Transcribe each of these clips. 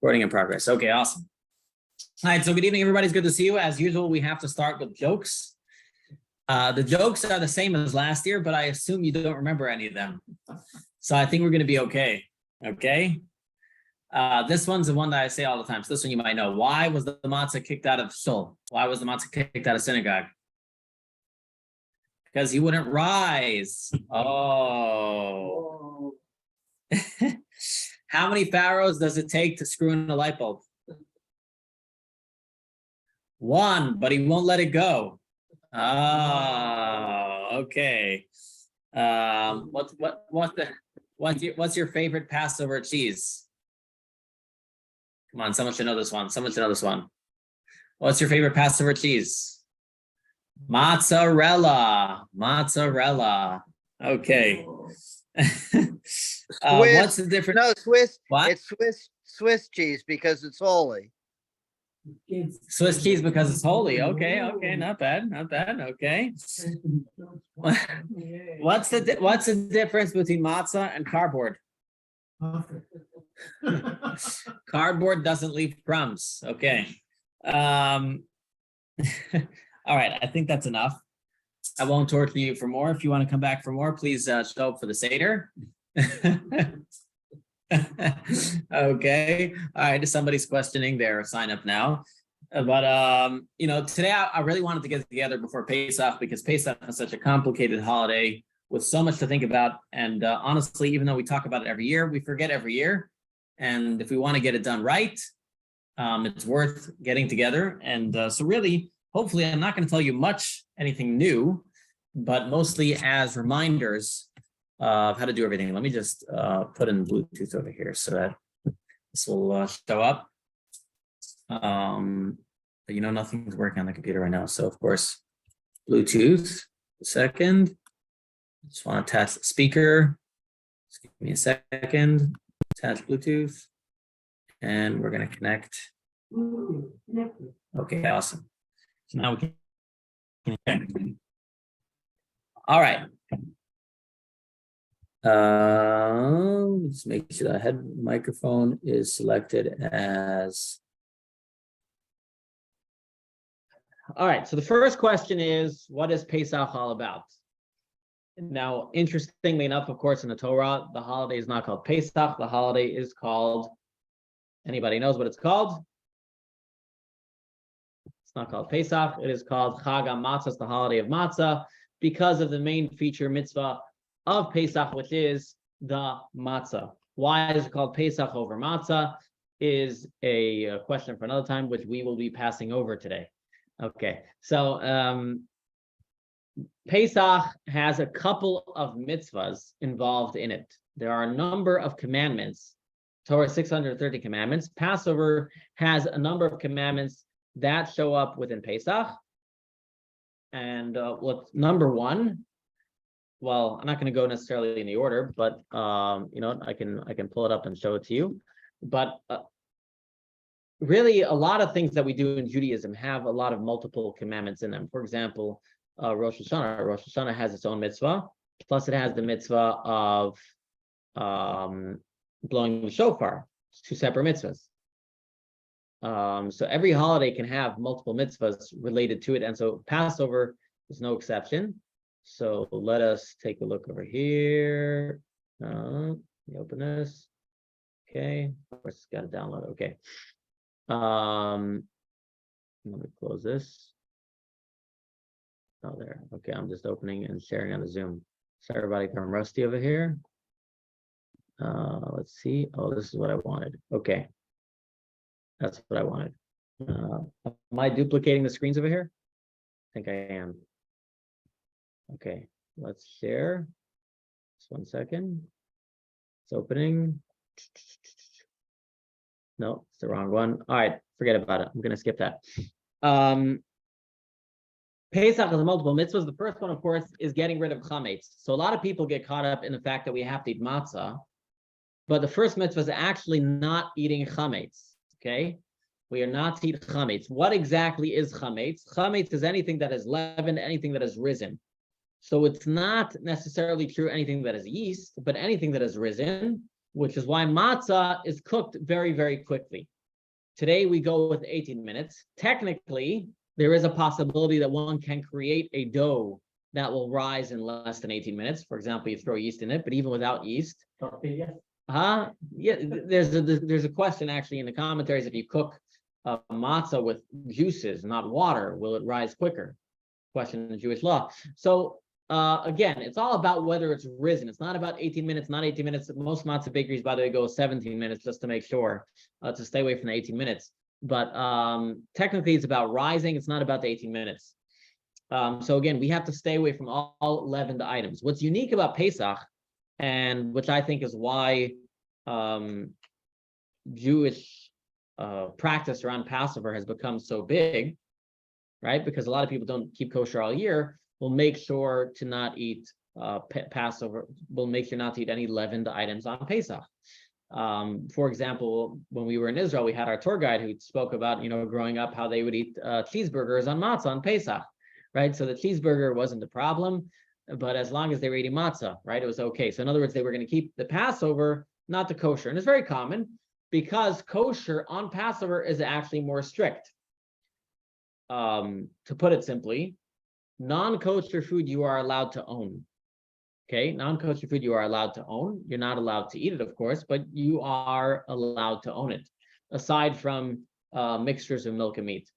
Recording in progress. Okay, awesome. All right, so good evening, everybody. It's good to see you. As usual, we have to start with jokes. The jokes are the same as last year, but I assume you don't remember any of them. So I think we're going to be okay. Okay. This one's the one that I say all the time. So this one you might know. Why was the matzah kicked out of shul? Why was the matzah kicked out of synagogue? Because he wouldn't rise. Oh. How many pharaohs does it take to screw in a light bulb? One, but he won't let it go. Oh, okay. What's your favorite Passover cheese? Come on, someone should know this one. Someone should know this one. What's your favorite Passover cheese? Mozzarella. Mozzarella. Okay. What's the difference? No, Swiss. What? It's Swiss cheese because it's holy. Swiss cheese because it's holy. Okay, not bad. Okay. What's the difference between matzah and cardboard? Cardboard doesn't leave crumbs. Okay. All right, I think that's enough. I won't torture you for more. If you want to come back for more, please show up for the Seder. Okay. All right. If somebody's questioning their sign up now. But today I really wanted to get together before Pesach because Pesach is such a complicated holiday with so much to think about. And honestly, even though we talk about it every year, we forget every year. And if we want to get it done right, it's worth getting together. And so really, hopefully, I'm not going to tell you anything new, but mostly as reminders of how to do everything. Let me just put in Bluetooth over here so that this will show up. But nothing's working on the computer right now. So of course, Bluetooth, a second. Just want to attach the speaker. Just give me a second. Attach Bluetooth. And we're going to connect. Okay, awesome. So now we can connect. All right. Let's make sure the head microphone is selected as. All right, so the first question is, what is Pesach all about? Now, interestingly enough, of course, in the Torah, the holiday is not called Pesach. The holiday is called, anybody knows what it's called? It's not called Pesach. It is called Chag HaMatzah. It's the holiday of matzah because of the main feature mitzvah of Pesach, which is the matzah. Why is it called Pesach over matzah is a question for another time, which we will be passing over today. Okay, so Pesach has a couple of mitzvahs involved in it. There are a number of commandments, Torah 630 commandments. Passover has a number of commandments that show up within Pesach. And what's number one? Well, I'm not going to go necessarily in the order, but I can pull it up and show it to you. But really, a lot of things that we do in Judaism have a lot of multiple commandments in them. For example, Rosh Hashanah. Rosh Hashanah has its own mitzvah, plus it has the mitzvah of blowing the shofar. It's two separate mitzvahs. So every holiday can have multiple mitzvahs related to it, and so Passover is no exception. So let us take a look over here. Let me open this. Okay, of course, it's got to download. Okay. Let me close this. Oh, there. Okay, I'm just opening and sharing on the Zoom. Sorry, everybody, I'm rusty over here. Let's see. Oh, this is what I wanted. Okay, that's what I wanted. Am I duplicating the screens over here? I think I am. Okay, let's share. Just 1 second. It's opening. No, it's the wrong one. All right, forget about it. I'm going to skip that. Pesach has multiple mitzvahs. The first one, of course, is getting rid of chametz. So a lot of people get caught up in the fact that we have to eat matzah, but the first mitzvah is actually not eating chametz. Okay, we are not to eat chametz. What exactly is chametz? Chametz is anything that is leavened, anything that has risen. So it's not necessarily true anything that is yeast, but anything that has risen. which is why matzah is cooked very, very quickly. Today we go with 18 minutes. Technically, there is a possibility that one can create a dough that will rise in less than 18 minutes. For example, you throw yeast in it, but even without yeast. Yeah, there's a question actually in the commentaries. If you cook matzah with juices, not water, will it rise quicker? Question in Jewish law. So again, it's all about whether it's risen. It's not about 18 minutes, not 18 minutes. Most matzah bakeries, by the way, go 17 minutes just to make sure to stay away from the 18 minutes. But technically, it's about rising. It's not about the 18 minutes. So again, we have to stay away from all leavened items. What's unique about Pesach, and which I think is why Jewish practice around Passover has become so big, right? Because a lot of people don't keep kosher all year. We'll make sure to not eat Passover. We'll make sure not to eat any leavened items on Pesach. For example, when we were in Israel, we had our tour guide who spoke about, growing up, how they would eat cheeseburgers on matzah on Pesach, right? So the cheeseburger wasn't the problem, but as long as they were eating matzah, right, it was okay. So in other words, they were going to keep the Passover, not the kosher. And it's very common because kosher on Passover is actually more strict. To put it simply, non-kosher food you are allowed to own. Okay, non-kosher food you are allowed to own. You're not allowed to eat it, of course, but you are allowed to own it, aside from mixtures of milk and meat.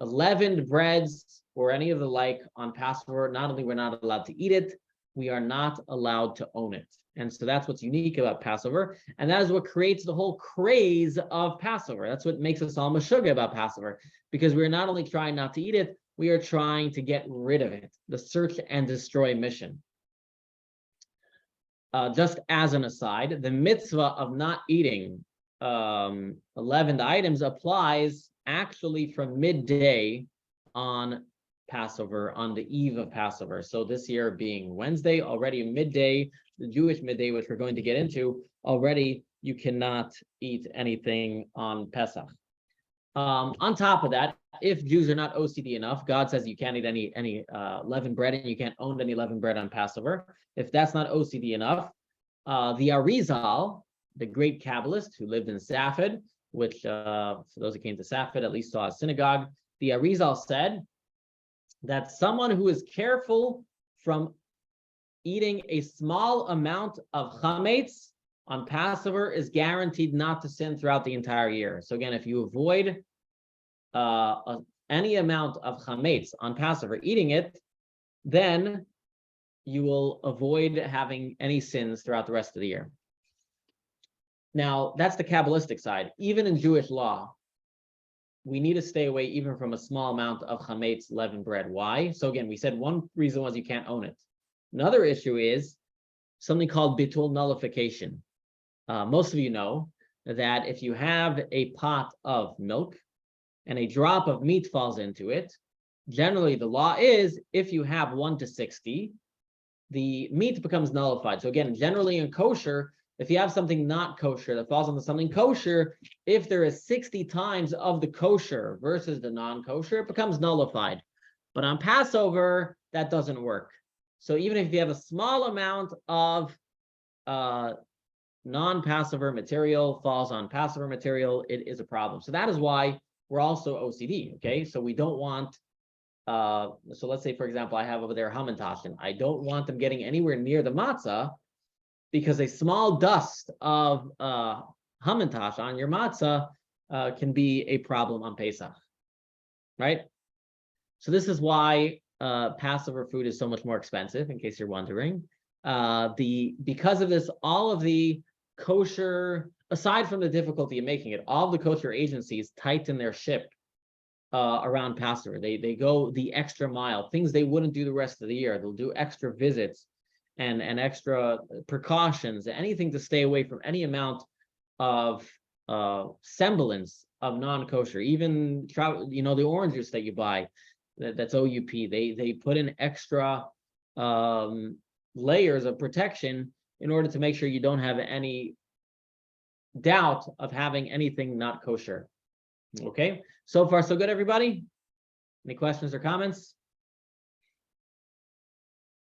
Leavened breads or any of the like on Passover, not only we're not allowed to eat it, we are not allowed to own it. And so that's what's unique about Passover. And that is what creates the whole craze of Passover. That's what makes us all mashugah about Passover, because we're not only trying not to eat it, we are trying to get rid of it, the search and destroy mission. Just as an aside, the mitzvah of not eating leavened items applies actually from midday on Passover, on the eve of Passover. So this year being Wednesday, already midday, the Jewish midday, which we're going to get into, already you cannot eat anything on Pesach. On top of that, if Jews are not OCD enough, God says you can't eat any leavened bread and you can't own any leavened bread on Passover. If that's not OCD enough, the Arizal, the great Kabbalist who lived in Safed, which for those who came to Safed at least saw a synagogue, the Arizal said that someone who is careful from eating a small amount of chametz on Passover is guaranteed not to sin throughout the entire year. So again, if you avoid any amount of chametz on Passover, eating it, then you will avoid having any sins throughout the rest of the year. Now, that's the Kabbalistic side. Even in Jewish law, we need to stay away even from a small amount of chametz, leavened bread. Why? So again, we said one reason was you can't own it. Another issue is something called bitul nullification. Most of you know that if you have a pot of milk and a drop of meat falls into it, generally the law is if you have 1 to 60, the meat becomes nullified. So again, generally in kosher, if you have something not kosher that falls into something kosher, if there is 60 times of the kosher versus the non-kosher, it becomes nullified. But on Passover, that doesn't work. So even if you have a small amount of non-Passover material falls on Passover material, it is a problem. So that is why we're also OCD, okay? So we don't want, so let's say, for example, I have over there hamantashen. I don't want them getting anywhere near the matzah because a small dust of hamantash on your matzah can be a problem on Pesach, right? So this is why Passover food is so much more expensive, in case you're wondering. Because of this, all of the kosher, aside from the difficulty of making it, all the kosher agencies tighten their ship around Passover. They go the extra mile, things they wouldn't do the rest of the year. They'll do extra visits and extra precautions, anything to stay away from any amount of semblance of non-kosher. Even the orange juice that you buy, that's OUP. They put in extra layers of protection in order to make sure you don't have any doubt of having anything not kosher. Okay, so far so good, everybody? Any questions or comments?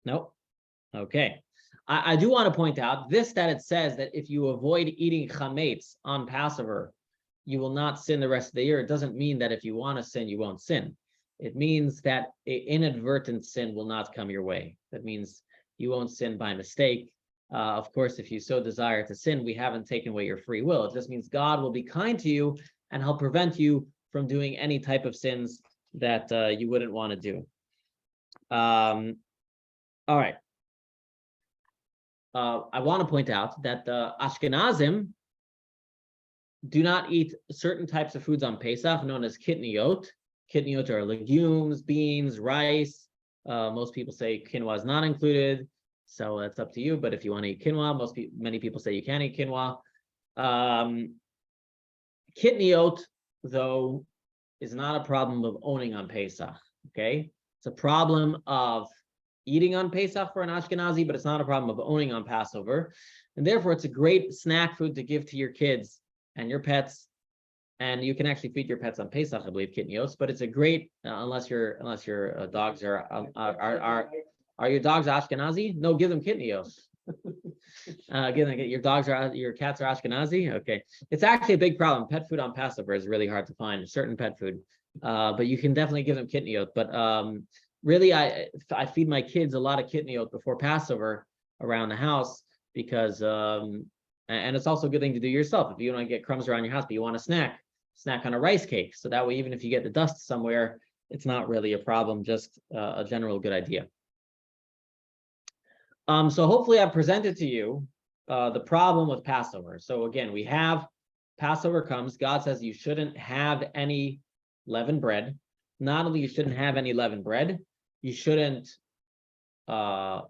Nope. Okay. I do want to point out this, that it says that if you avoid eating chametz on Passover, you will not sin the rest of the year. It doesn't mean that if you want to sin, you won't sin. It means that an inadvertent sin will not come your way. That means you won't sin by mistake. Of course, if you so desire to sin, we haven't taken away your free will. It just means God will be kind to you and he'll prevent you from doing any type of sins that you wouldn't want to do. All right. I want to point out that the Ashkenazim do not eat certain types of foods on Pesach, known as kitniot. Kitniot are legumes, beans, rice. Most people say quinoa is not included, so that's up to you. But if you want to eat quinoa, many people say you can eat quinoa. Kitniot, though, is not a problem of owning on Pesach. Okay, it's a problem of eating on Pesach for an Ashkenazi, but it's not a problem of owning on Passover. And therefore, it's a great snack food to give to your kids and your pets. And you can actually feed your pets on Pesach, I believe, kitnios. But it's a great, unless your dogs are your dogs Ashkenazi? No, give them kitnios. Your cats are Ashkenazi. Okay, it's actually a big problem. Pet food on Passover is really hard to find. Certain pet food, but you can definitely give them kitniot. But really, I feed my kids a lot of kitniot before Passover around the house because, and it's also a good thing to do yourself. If you want to get crumbs around your house, but you want a snack on a rice cake. So that way, even if you get the dust somewhere, it's not really a problem, just a general good idea. So hopefully I've presented to you the problem with Passover. So again, we have Passover comes, God says you shouldn't have any leavened bread. Not only you shouldn't have any leavened bread, you shouldn't own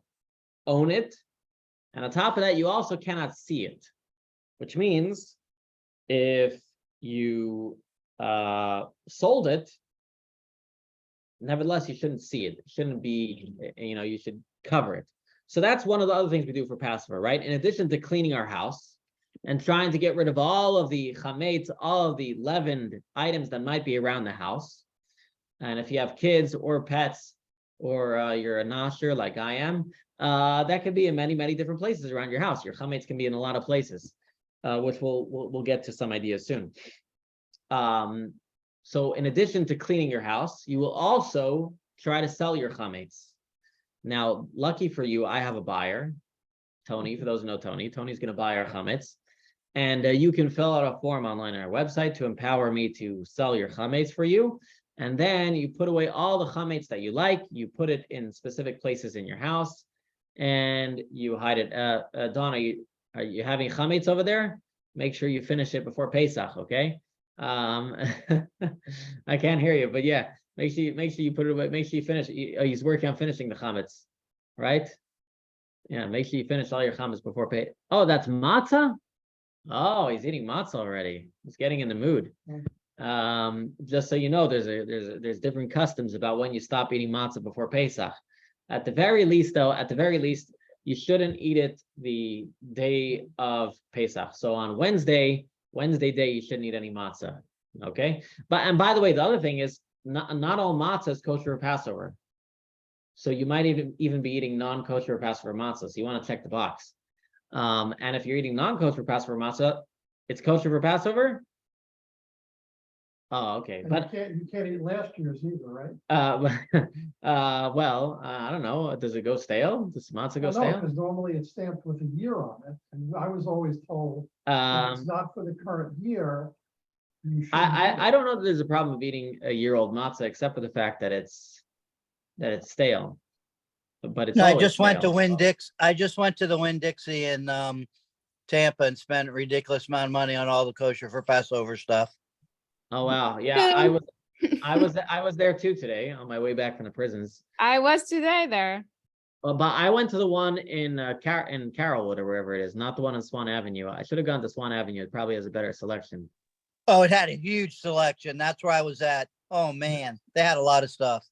it. And on top of that, you also cannot see it, which means if you sold it, nevertheless, you shouldn't see it. It shouldn't be, you should cover it. So that's one of the other things we do for Passover, right? In addition to cleaning our house and trying to get rid of all of the chametz, all of the leavened items that might be around the house. And if you have kids or pets, or you're a nosher like I am, that could be in many, many different places around your house. Your chametz can be in a lot of places, which we'll get to some ideas soon. So in addition to cleaning your house, you will also try to sell your chametz. Now, lucky for you, I have a buyer, Tony. For those who know Tony, Tony's going to buy our chametz. And you can fill out a form online on our website to empower me to sell your chametz for you. And then you put away all the chametz that you like. You put it in specific places in your house, and you hide it. Donna, are you having chametz over there? Make sure you finish it before Pesach, okay? I can't hear you, but yeah, make sure you put it away. Make sure you finish. He's working on finishing the chametz, right? Yeah, make sure you finish all your chametz before Pesach. Oh, that's matzah. Oh, he's eating matzah already. He's getting in the mood. Just so you know, there's different customs about when you stop eating matzah before Pesach. At the very least, you shouldn't eat it the day of Pesach. So on Wednesday day, you shouldn't eat any matzah. Okay. And by the way, the other thing is not all matzah is kosher for Passover. So you might even be eating non-kosher for Passover matzah. So you want to check the box. And if you're eating non-kosher for Passover matzah, it's kosher for Passover. Oh, okay. And But you can't eat last year's either, right? well, I don't know. Does it go stale? Does matzah go stale? Because normally it's stamped with a year on it, and I was always told if it's not for the current year. I don't know that there's a problem of eating a year-old matzah, except for the fact that it's stale. But it's No, I always just went to stale. Winn-Dixie. I just went to the Winn-Dixie in Tampa and spent a ridiculous amount of money on all the kosher for Passover stuff. Oh wow, yeah, I was there too today on my way back from the prisons. I was today there. But I went to the one in Carrollwood or wherever it is, not the one on Swan Avenue. I should have gone to Swan Avenue. It probably has a better selection. Oh, it had a huge selection. That's where I was at. Oh man, they had a lot of stuff.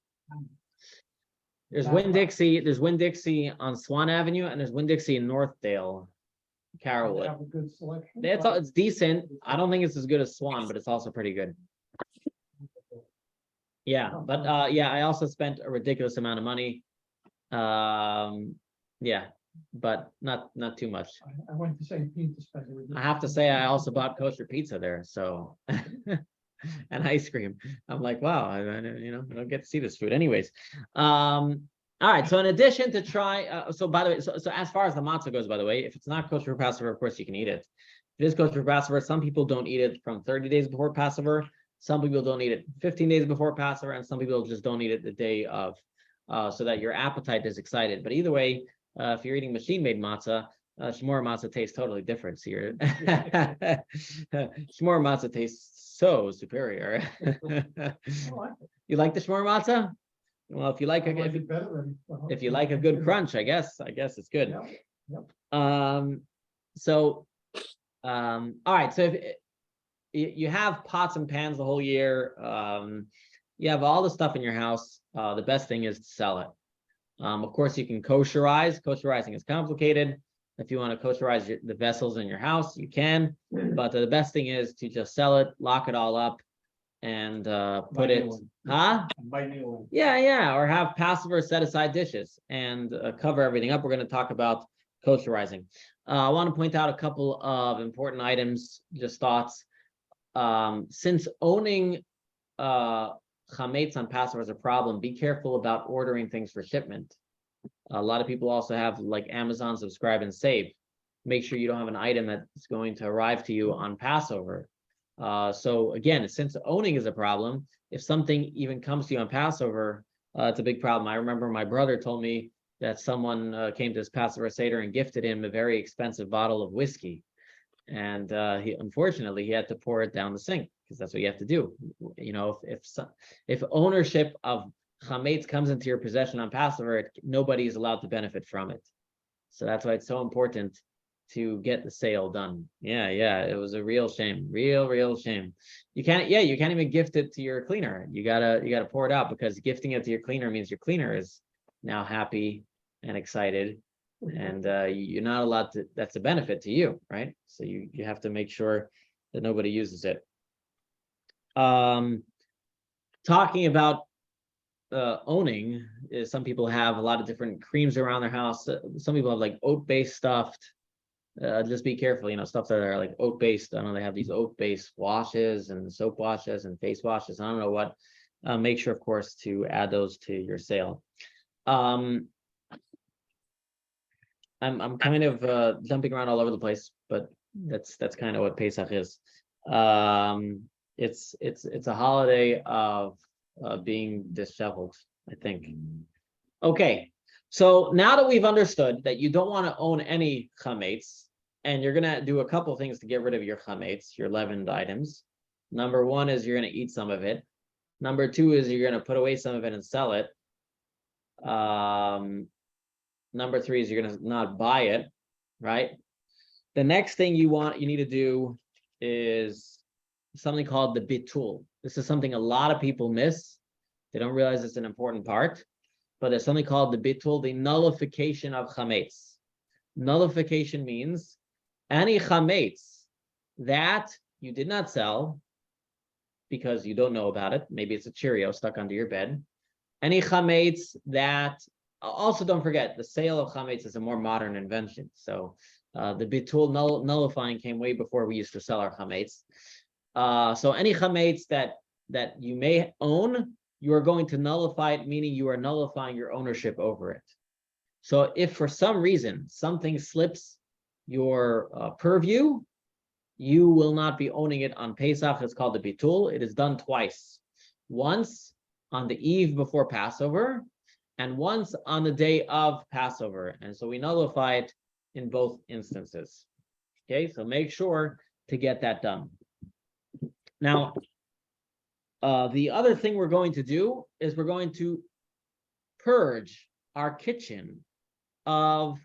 There's Winn-Dixie on Swan Avenue, and there's Winn-Dixie in Northdale, Carrollwood. Have a good selection. It's decent. I don't think it's as good as Swan, but it's also pretty good. Yeah, but yeah, I also spent a ridiculous amount of money. Yeah, but not too much. I went to St. Pete to spend it. I have to say, I also bought kosher pizza there, so and ice cream. I'm like, wow, I don't get to see this food, anyways. All right. So in addition to try, so by the way, so as far as the matzah goes, by the way, if it's not kosher for Passover, of course you can eat it. If it is kosher for Passover, some people don't eat it from 30 days before Passover. Some people don't eat it 15 days before Passover, and some people just don't eat it the day of, so that your appetite is excited. But either way, if you're eating machine-made matzah, shmor matzah tastes totally different. So your shmor matzah tastes so superior. You like the shmor matzah? Well, if you like if you like a good crunch, I guess it's good. Yep. All right. So if you have pots and pans the whole year, you have all the stuff in your house. The best thing is to sell it. Of course, you can kosherize. Kosherizing is complicated. If you want to kosherize the vessels in your house, you can. But the best thing is to just sell it, lock it all up, and put it, or have Passover set aside dishes and cover everything up. We're going to talk about kosherizing. I want to point out a couple of important items, just thoughts. Since owning chametz on Passover is a problem, be careful about ordering things for shipment. A lot of people also have like Amazon Subscribe and Save. Make sure you don't have an item that's going to arrive to you on Passover. So again, since owning is a problem, if something even comes to you on Passover, it's a big problem. I remember my brother told me that someone came to his Passover Seder and gifted him a very expensive bottle of whiskey. And he had to pour it down the sink because that's what you have to do. You know, if ownership of chametz comes into your possession on Passover, nobody is allowed to benefit from it. So that's why it's so important to get the sale done. Yeah, it was a real shame, real shame. You can't even gift it to your cleaner. You gotta pour it out, because gifting it to your cleaner means your cleaner is now happy and excited, and you're not allowed to. That's a benefit to you, right? So you have to make sure that nobody uses it. Talking about owning, is some people have a lot of different creams around their house. Some people have like oat-based stuff. Just be careful, stuff that are like oat-based. I know they have these oat-based washes and soap washes and face washes. I don't know what. Make sure, of course, to add those to your sale. I'm kind of jumping around all over the place, but that's kind of what Pesach is. It's a holiday of being disheveled, I think. Okay. So now that we've understood that you don't want to own any chametz, and you're going to do a couple things to get rid of your chametz, your leavened items. Number one is you're going to eat some of it. Number two is you're going to put away some of it and sell it. Number three is you're going to not buy it, right? The next thing you need to do is something called the bitul. This is something a lot of people miss. They don't realize it's an important part. But there's something called the bitul, the nullification of chametz. Nullification means any chametz that you did not sell because you don't know about it. Maybe it's a Cheerio stuck under your bed. Any chametz that, also don't forget, the sale of chametz is a more modern invention. So the bitul nullifying came way before we used to sell our chametz. So any chametz that you may own, you are going to nullify it, meaning you are nullifying your ownership over it. So if for some reason something slips your purview, you will not be owning it on Pesach. It's called the bitul. It is done twice. Once on the eve before Passover, and once on the day of Passover. And so we nullify it in both instances. Okay, so make sure to get that done. Now, the other thing we're going to do is we're going to purge our kitchen of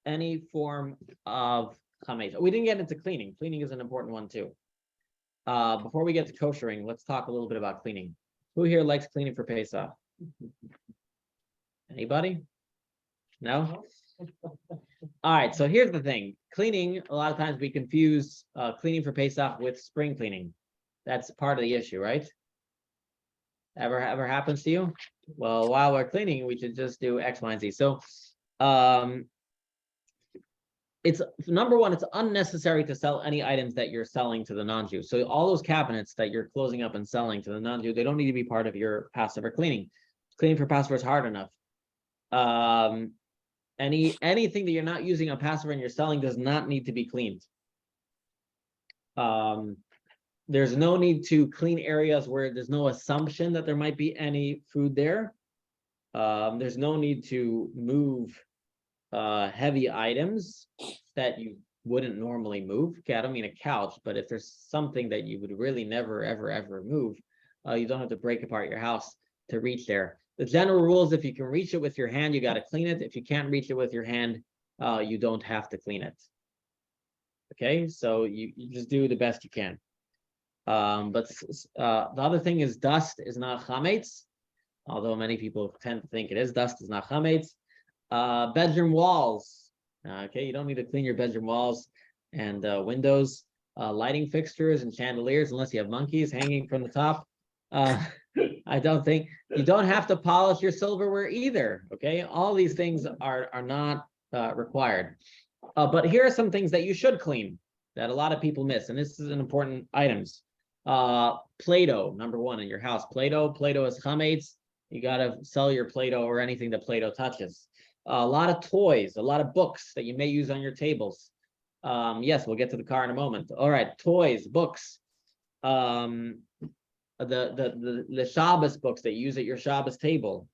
any form of chametz. We didn't get into cleaning. Cleaning is an important one too. Before we get to koshering, let's talk a little bit about cleaning. Who here likes cleaning for Pesach? Anybody? No? All right, so here's the thing. Cleaning, a lot of times we confuse cleaning for Pesach with spring cleaning. That's part of the issue, right? Ever happens to you? Well, while we're cleaning, we should just do X, Y, and Z. So it's number one, it's unnecessary to sell any items that you're selling to the non-Jew. So all those cabinets that you're closing up and selling to the non-Jew, they don't need to be part of your Passover cleaning. Cleaning for Passover is hard enough. Anything that you're not using on Passover and you're selling does not need to be cleaned. There's no need to clean areas where there's no assumption that there might be any food there. There's no need to move heavy items that you wouldn't normally move. Okay, I don't mean a couch, but if there's something that you would really never, ever move, you don't have to break apart your house to reach there. The general rule is if you can reach it with your hand, you got to clean it. If you can't reach it with your hand, you don't have to clean it. Okay, so you just do the best you can. But the other thing is dust is not chametz, although many people tend to think it is. Dust is not chametz. Bedroom walls. Okay, you don't need to clean your bedroom walls and windows. Lighting fixtures and chandeliers, unless you have monkeys hanging from the top. I don't think you don't have to polish your silverware either. Okay, all these things are not required. But here are some things that you should clean that a lot of people miss, and this is an important items. Play-Doh, number one in your house. Play-Doh is chametz. You got to sell your Play-Doh or anything that Play-Doh touches. A lot of toys, a lot of books that you may use on your tables. Yes, we'll get to the car in a moment. All right, toys, books. The Shabbos books that you use at your Shabbos table.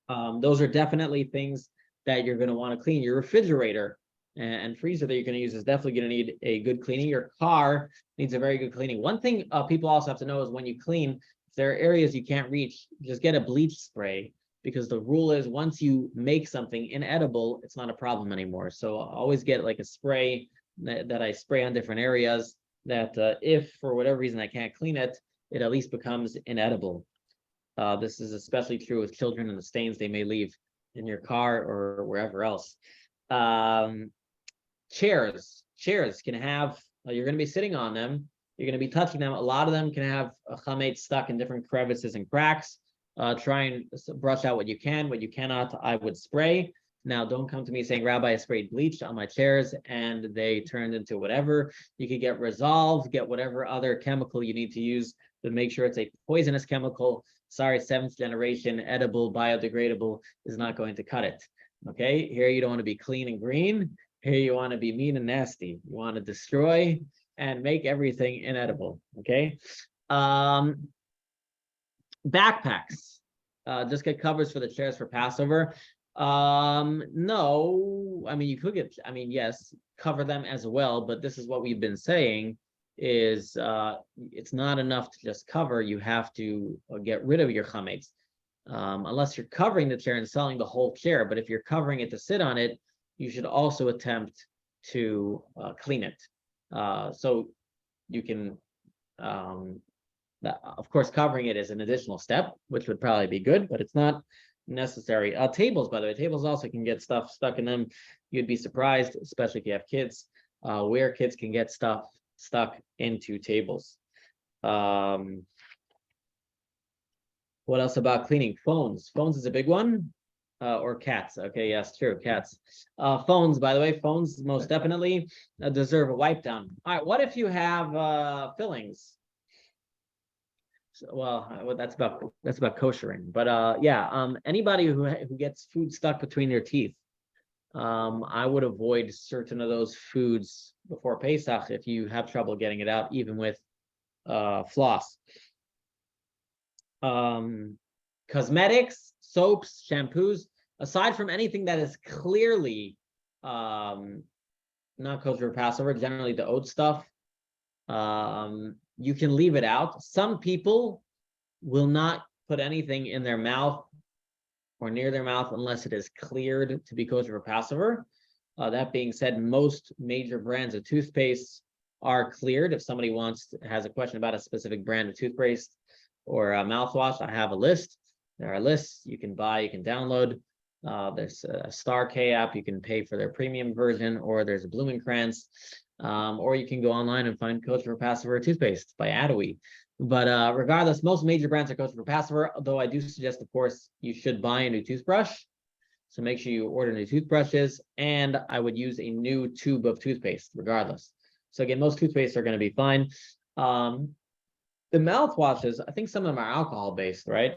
Those are definitely things that you're going to want to clean. Your refrigerator and freezer that you're going to use is definitely going to need a good cleaning. Your car needs a very good cleaning. One thing people also have to know is when you clean, if there are areas you can't reach, just get a bleach spray, because the rule is once you make something inedible, it's not a problem anymore. So always get like a spray that I spray on different areas that if for whatever reason I can't clean it, it at least becomes inedible. This is especially true with children and the stains they may leave in your car or wherever else. Chairs can have, you're going to be sitting on them, you're going to be touching them. A lot of them can have a chametz stuck in different crevices and cracks. Try and brush out what you can. What you cannot, I would spray. Now, don't come to me saying, Rabbi, I sprayed bleach on my chairs and they turned into whatever. You could get Resolve, get whatever other chemical you need to use to make sure it's a poisonous chemical. Sorry, 7th generation, edible, biodegradable is not going to cut it. Okay, here you don't want to be clean and green. Here you want to be mean and nasty. You want to destroy and make everything inedible. Okay. Backpacks. Just get covers for the chairs for Passover. No, I mean, you could get, yes, cover them as well, but this is what we've been saying is it's not enough to just cover. You have to get rid of your chametz, unless you're covering the chair and selling the whole chair. But if you're covering it to sit on it, you should also attempt to clean it. So you can, of course, covering it is an additional step, which would probably be good, but it's not necessary. Tables, by the way, tables also can get stuff stuck in them. You'd be surprised, especially if you have kids, where kids can get stuff stuck into tables. What else about cleaning? Phones is a big one. Or cats. Okay, yes, true, cats. Phones, by the way, phones most definitely deserve a wipe down. All right, what if you have fillings? So, well, that's about koshering. But yeah, anybody who gets food stuck between their teeth, I would avoid certain of those foods before Pesach if you have trouble getting it out, even with floss. Cosmetics, soaps, shampoos, aside from anything that is clearly not kosher for Passover, generally the oat stuff, you can leave it out. Some people will not put anything in their mouth or near their mouth unless it is cleared to be kosher for Passover. That being said, most major brands of toothpaste are cleared. If somebody has a question about a specific brand of toothpaste or mouthwash, I have a list. There are lists you can buy, you can download. There's a Star K app, you can pay for their premium version, or there's a Blumenkrantz, or you can go online and find kosher for Passover toothpaste by Adawi. But regardless, most major brands are kosher for Passover, although I do suggest, of course, you should buy a new toothbrush. So make sure you order new toothbrushes, and I would use a new tube of toothpaste regardless. So again, most toothpaste are going to be fine. The mouthwashes, I think some of them are alcohol based, right?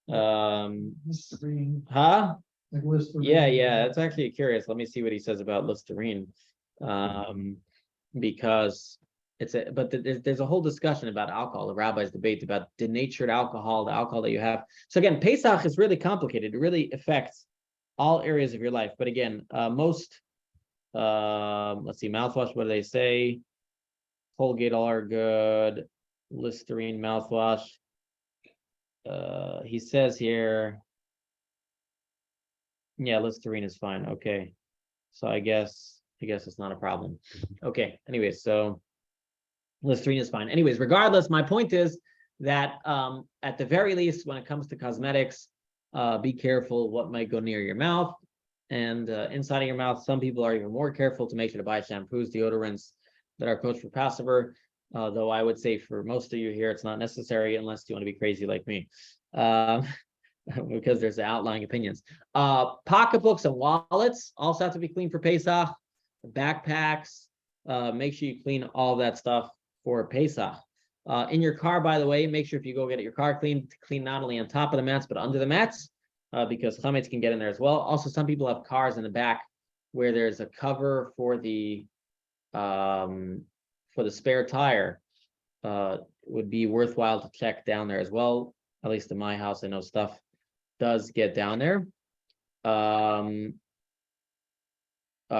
Listerine, Huh? like Listerine. Yeah. It's actually curious. Let me see what he says about Listerine. Because there's a whole discussion about alcohol. The rabbis debate about denatured alcohol, the alcohol that you have. So again, Pesach is really complicated. It really affects all areas of your life. But again, most, let's see, mouthwash, what do they say? Colgate, all are good. Listerine mouthwash. He says here, yeah, Listerine is fine. Okay. So I guess it's not a problem. Okay. Anyways, so Listerine is fine. Anyways, regardless, my point is that at the very least, when it comes to cosmetics, be careful what might go near your mouth and inside of your mouth. Some people are even more careful to make sure to buy shampoos, deodorants that are kosher for Passover. Though I would say for most of you here, it's not necessary unless you want to be crazy like me. Because there's outlying opinions. Pocketbooks and wallets also have to be clean for Pesach. Backpacks, make sure you clean all that stuff for Pesach. In your car, by the way, make sure if you go get your car clean, clean not only on top of the mats, but under the mats, because chametz can get in there as well. Also, some people have cars in the back where there's a cover for the spare tire. Would be worthwhile to check down there as well. At least in my house, I know stuff does get down there.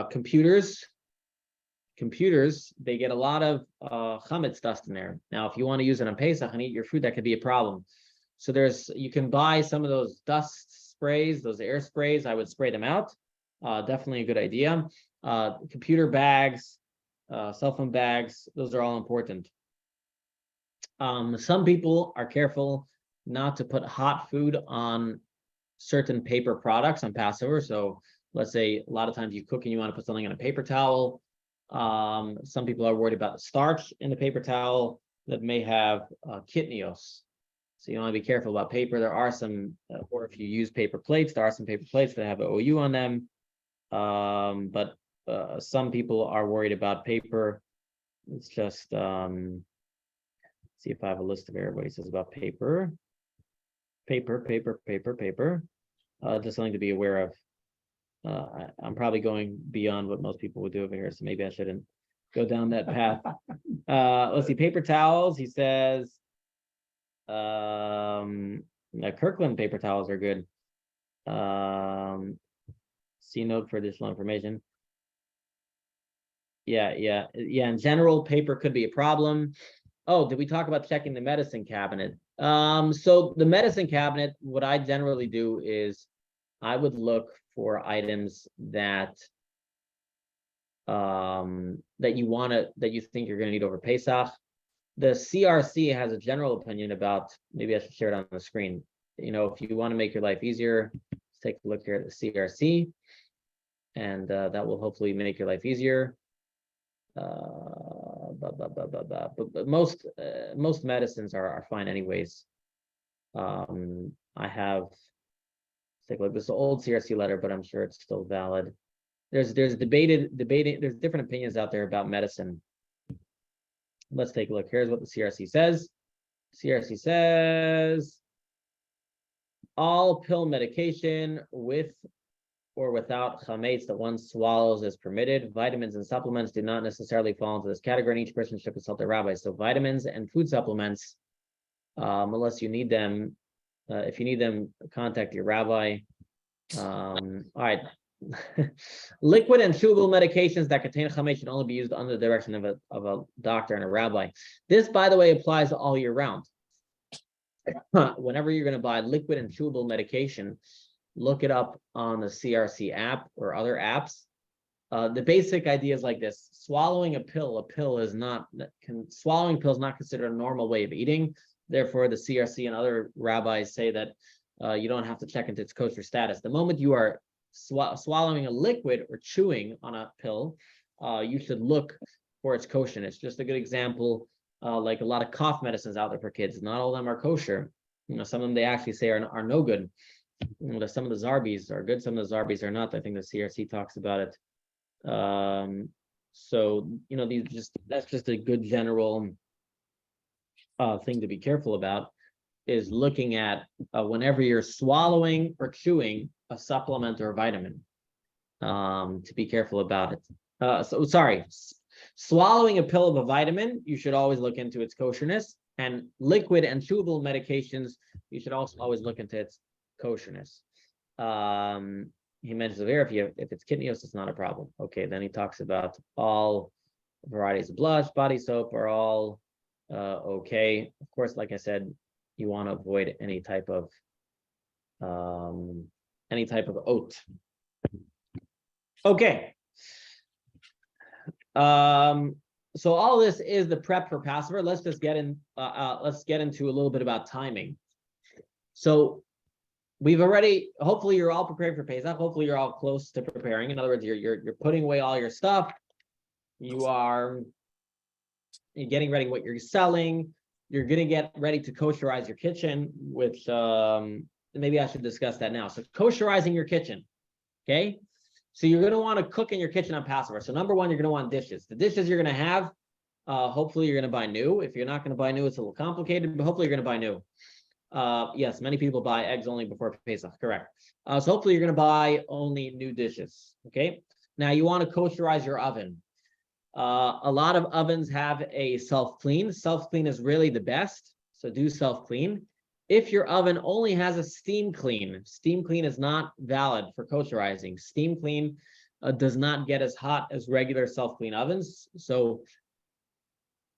Computers, they get a lot of chametz dust in there. Now, if you want to use it on Pesach and eat your food, that could be a problem. So you can buy some of those dust sprays, those air sprays. I would spray them out. Definitely a good idea. Computer bags, cell phone bags, those are all important. Some people are careful not to put hot food on certain paper products on Passover. So let's say a lot of times you cook and you want to put something on a paper towel. Some people are worried about the starch in the paper towel that may have kitnios. So you want to be careful about paper. There are some, or if you use paper plates, there are some paper plates that have OU on them. But some people are worried about paper. It's just, see if I have a list of everybody says about paper. Just something to be aware of. I'm probably going beyond what most people would do over here, so maybe I shouldn't go down that path. Let's see, paper towels. He says, Kirkland paper towels are good. See note for additional information. Yeah. In general, paper could be a problem. Oh, did we talk about checking the medicine cabinet? So the medicine cabinet, what I generally do is I would look for items that you think you're going to need over Pesach. The CRC has a general opinion about, maybe I should share it on the screen. If you want to make your life easier, let's take a look here at the CRC, and that will hopefully make your life easier. But most medicines are fine anyways. I have, let's take a look. This is an old CRC letter, but I'm sure it's still valid. There's debating. There's different opinions out there about medicine. Let's take a look. Here's what the CRC says. CRC says all pill medication with or without chametz that one swallows is permitted. Vitamins and supplements do not necessarily fall into this category, and each person should consult their rabbi. So vitamins and food supplements, unless you need them, if you need them, contact your rabbi. All right. Liquid and chewable medications that contain chametz should only be used under the direction of a doctor and a rabbi. This, by the way, applies all year round. Whenever you're going to buy liquid and chewable medication, look it up on the CRC app or other apps. The basic idea is like this: swallowing swallowing pills not considered a normal way of eating. Therefore, the CRC and other rabbis say that you don't have to check into its kosher status. The moment you are swallowing a liquid or chewing on a pill, you should look for its kosher. Just a good example, like a lot of cough medicines out there for kids. Not all of them are kosher. Some of them they actually say are no good. Some of the Zarbis are good, some of the Zarbis are not. I think the CRC talks about it. So that's just a good general thing to be careful about, is looking at whenever you're swallowing or chewing a supplement or a vitamin, to be careful about it. Swallowing a pill of a vitamin, you should always look into its kosherness, and liquid and chewable medications, you should also always look into its kosherness. He mentions there, if it's kidneys, it's not a problem. Okay, then he talks about all varieties of blush, body soap are all okay. Of course, like I said, you want to avoid any type of oat. Okay. So all this is the prep for Passover. Let's just get in. Let's get into a little bit about timing. So we've already. Hopefully, you're all prepared for Pesach. Hopefully, you're all close to preparing. In other words, you're putting away all your stuff. You're getting ready what you're selling. You're gonna get ready to kosherize your kitchen. With maybe I should discuss that now. So kosherizing your kitchen. Okay. So you're going to want to cook in your kitchen on Passover. So number one, you're going to want dishes. The dishes you're going to have, hopefully you're going to buy new. If you're not going to buy new, it's a little complicated, but hopefully you're going to buy new. Yes, many people buy eggs only before Pesach, correct. So hopefully you're going to buy only new dishes, okay? Now you want to kosherize your oven. A lot of ovens have a self-clean. Self-clean is really the best, so do self-clean. If your oven only has a steam clean is not valid for kosherizing. Steam clean does not get as hot as regular self-clean ovens. So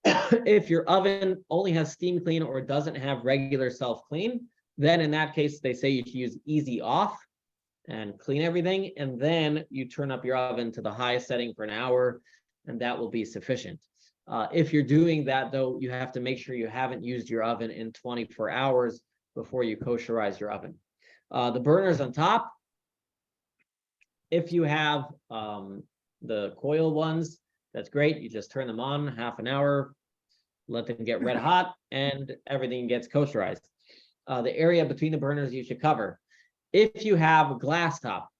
if your oven only has steam clean or doesn't have regular self-clean, then in that case, they say you should use easy off and clean everything. And then you turn up your oven to the highest setting for an hour, and that will be sufficient. If you're doing that, though, you have to make sure you haven't used your oven in 24 hours before you kosherize your oven. The burners on top, if you have the coil ones, that's great. You just turn them on half an hour, let them get red hot, and everything gets kosherized. The area between the burners you should cover. If you have a glass top,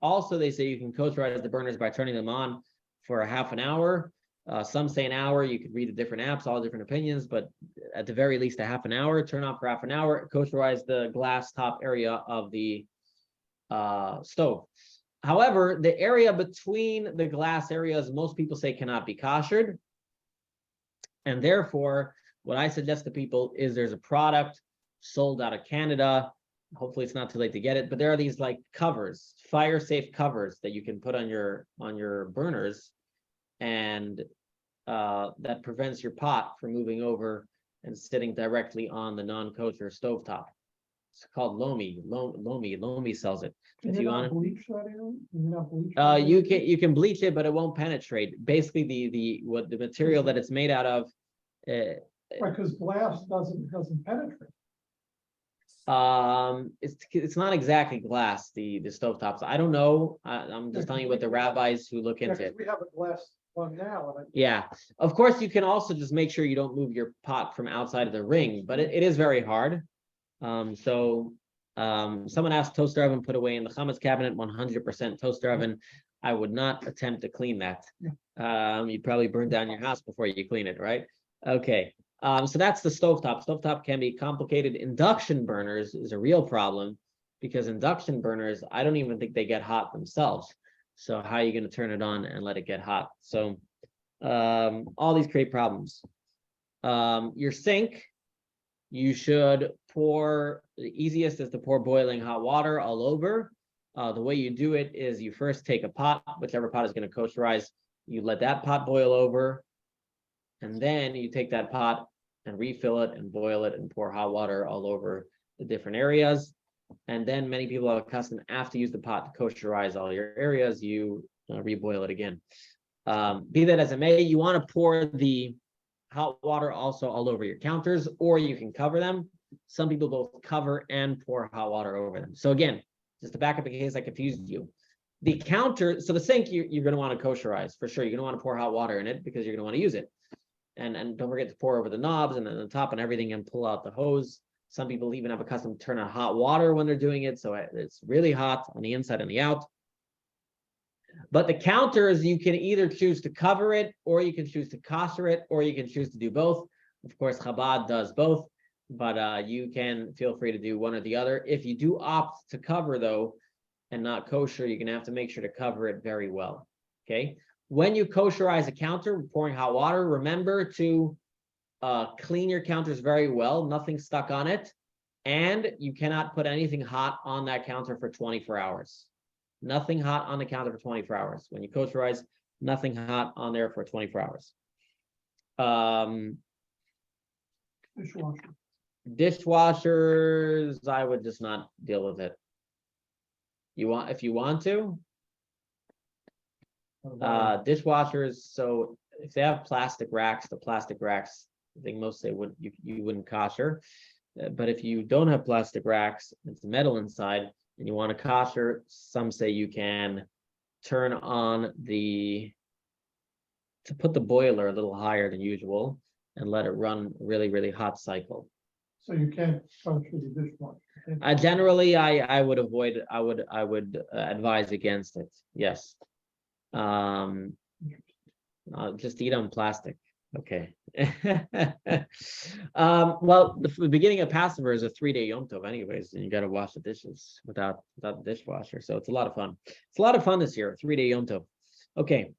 also they say you can kosherize the burners by turning them on for a half an hour. Some say an hour. You could read the different apps, all different opinions, but at the very least a half an hour. Turn off for half an hour, kosherize the glass top area of the stove. However, the area between the glass areas, most people say cannot be koshered. And therefore, what I suggest to people is there's a product sold out of Canada. Hopefully it's not too late to get it, but there are these like covers, fire safe covers that you can put on your burners, and that prevents your pot from moving over and sitting directly on the non-kosher stovetop. It's called Lomi. Lomi sells it. If you want bleach that area, you can bleach it, but it won't penetrate. Basically, the material that it's made out of. Because glass doesn't penetrate. It's not exactly glass. The stovetops. I don't know. I'm just telling you what the rabbis who look into it. We have a glass one now. Yeah, of course you can also just make sure you don't move your pot from outside of the ring, but it is very hard. Someone asked toaster oven put away in the chametz cabinet. 100% toaster oven. I would not attempt to clean that. You'd probably burn down your house before you clean it, right? Okay. So that's the stovetop. Stovetop can be complicated. Induction burners is a real problem because induction burners, I don't even think they get hot themselves. So how are you going to turn it on and let it get hot? So all these create problems. Your sink, you should pour, the easiest is to pour boiling hot water all over. The way you do it is you first take a pot, whichever pot is going to kosherize, you let that pot boil over, and then you take that pot and refill it and boil it and pour hot water all over the different areas. And then many people are accustomed, after you use the pot to kosherize all your areas, you reboil it again. Be that as it may, you want to pour the hot water also all over your counters, or you can cover them. Some people both cover and pour hot water over them. So again, just to back up in case I confused you. The counter, so the sink, you're going to want to kosherize for sure. You're going to want to pour hot water in it because you're going to want to use it. And don't forget to pour over the knobs and then the top and everything and pull out the hose Some people even have a custom to turn on hot water when they're doing it, so it's really hot on the inside and the out. But the counters, you can either choose to cover it, or you can choose to kosher it, or you can choose to do both. Of course, Chabad does both, but you can feel free to do one or the other. If you do opt to cover, though, and not kosher, you're going to have to make sure to cover it very well, okay? When you kosherize a counter, pouring hot water, remember to clean your counters very well, nothing stuck on it, and you cannot put anything hot on that counter for 24 hours. Nothing hot on the counter for 24 hours. When you kosherize, nothing hot on there for 24 hours. Dishwasher. Dishwashers, I would just not deal with it. If you want to, dishwashers. So if they have plastic racks, the plastic racks, I think most say you wouldn't kosher. But if you don't have plastic racks, it's metal inside, and you want to kosher, some say you can turn on to put the boiler a little higher than usual and let it run really, really hot cycle. So you can't kosher the dishwasher. Generally, I would avoid. I would advise against it. Yes. Just eat on plastic. Okay. Well, the beginning of Passover is a 3-day Yom Tov, anyways, and you got to wash the dishes without the dishwasher. So it's a lot of fun. It's a lot of fun this year. 3-day Yom Tov. Okay.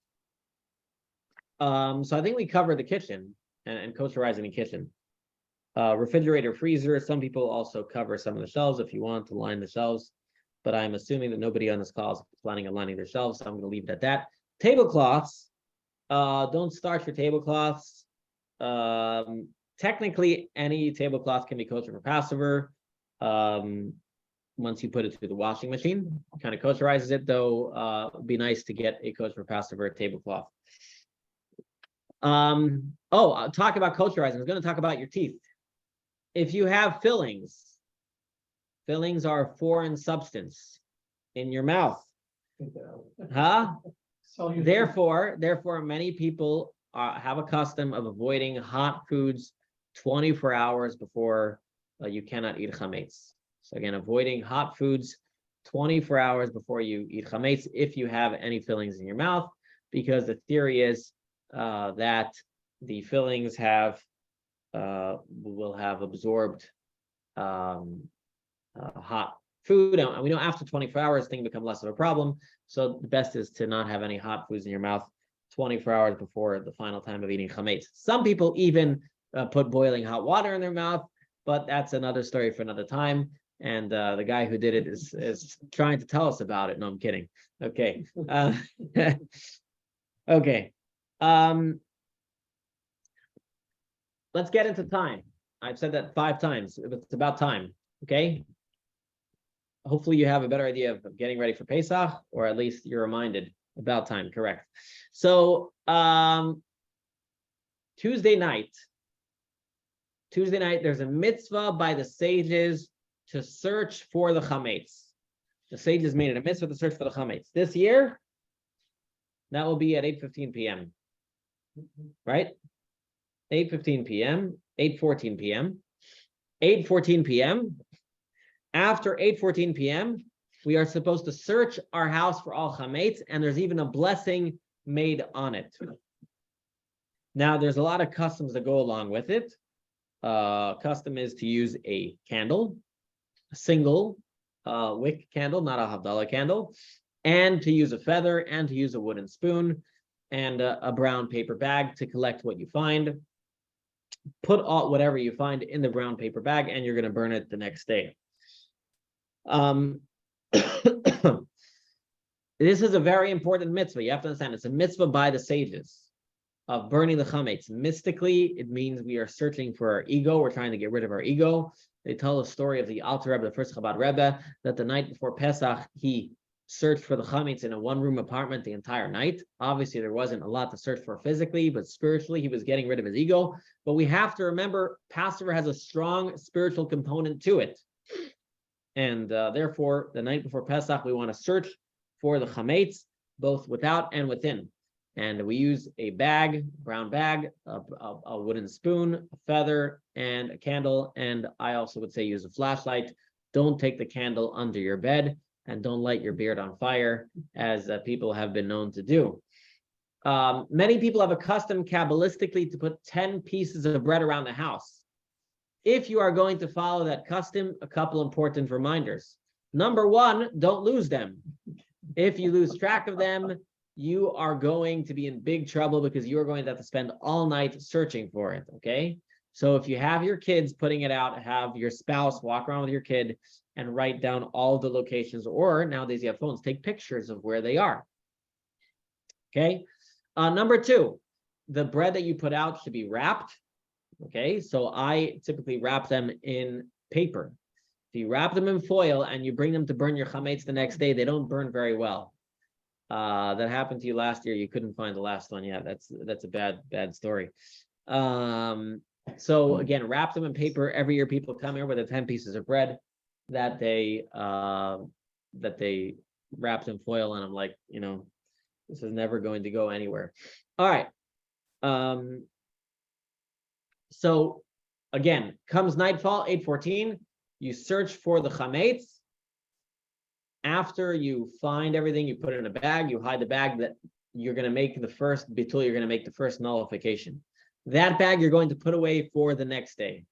So I think we covered the kitchen and koscherizing the kitchen. Refrigerator, freezer. Some people also cover some of the shelves if you want to line the shelves, but I'm assuming that nobody on this call is planning on lining their shelves, so I'm going to leave it at that. Tablecloths. Don't start your tablecloths. Technically, any tablecloth can be kosher for Passover. Once you put it through the washing machine, kind of kosherizes it, though. It'd be nice to get a kosher for Passover tablecloth. I'll talk about kosherizing. I'm going to talk about your teeth. If you have fillings are a foreign substance in your mouth. Huh? Therefore, many people have a custom of avoiding hot foods 24 hours before you cannot eat chametz. So again, avoiding hot foods 24 hours before you eat chametz if you have any fillings in your mouth, because the theory is that the fillings will have absorbed hot food, and we know after 24 hours things become less of a problem. So the best is to not have any hot foods in your mouth 24 hours before the final time of eating chametz. Some people even put boiling hot water in their mouth, but that's another story for another time. And the guy who did it is trying to tell us about it. No, I'm kidding. Okay. Okay. Let's get into time. I've said that 5 times. It's about time. Okay. Hopefully you have a better idea of getting ready for Pesach, or at least you're reminded about time. Correct. So Tuesday night, there's a mitzvah by the sages to search for the chametz. The sages made it a mitzvah to search for the chametz. This year, that will be at 8:15 p.m. Right? 8:15 p.m., 8:14 p.m. 8:14 p.m. After 8:14 p.m., we are supposed to search our house for all chametz, and there's even a blessing made on it. Now, there's a lot of customs that go along with it. Custom is to use a candle, a single wick candle, not a Havdalah candle, and to use a feather, and to use a wooden spoon, and a brown paper bag to collect what you find. Put whatever you find in the brown paper bag, and you're going to burn it the next day. This is a very important mitzvah. You have to understand, it's a mitzvah by the sages of burning the chametz. Mystically, it means we are searching for our ego. We're trying to get rid of our ego. They tell the story of the Alter Rebbe, the first Chabad Rebbe, that the night before Pesach, he searched for the chametz in a one-room apartment the entire night. Obviously, there wasn't a lot to search for physically, but spiritually, he was getting rid of his ego. But we have to remember, Passover has a strong spiritual component to it. And therefore, the night before Pesach, we want to search for the chametz, both without and within. And we use a bag, brown bag, a wooden spoon, a feather, and a candle. And I also would say use a flashlight. Don't take the candle under your bed, and don't light your beard on fire, as people have been known to do. Many people have a custom Kabbalistically to put 10 pieces of bread around the house. If you are going to follow that custom, a couple important reminders. Number one, don't lose them. If you lose track of them, you are going to be in big trouble, because you are going to have to spend all night searching for it, okay? So if you have your kids putting it out, have your spouse walk around with your kid and write down all the locations, or nowadays you have phones, take pictures of where they are, okay? Number two, the bread that you put out should be wrapped, okay? So I typically wrap them in paper. If you wrap them in foil and you bring them to burn your chametz the next day, they don't burn very well. That happened to you last year. You couldn't find the last one. Yeah, that's a bad story. So again, wrap them in paper. Every year people come here with the 10 pieces of bread that they wrapped in foil, and I'm like, this is never going to go anywhere. All right. So again, comes nightfall, 8:14, you search for the chametz. After you find everything, you put it in a bag, you hide the bag that you're going to make the first bitul, you're going to make the first nullification. That bag you're going to put away for the next day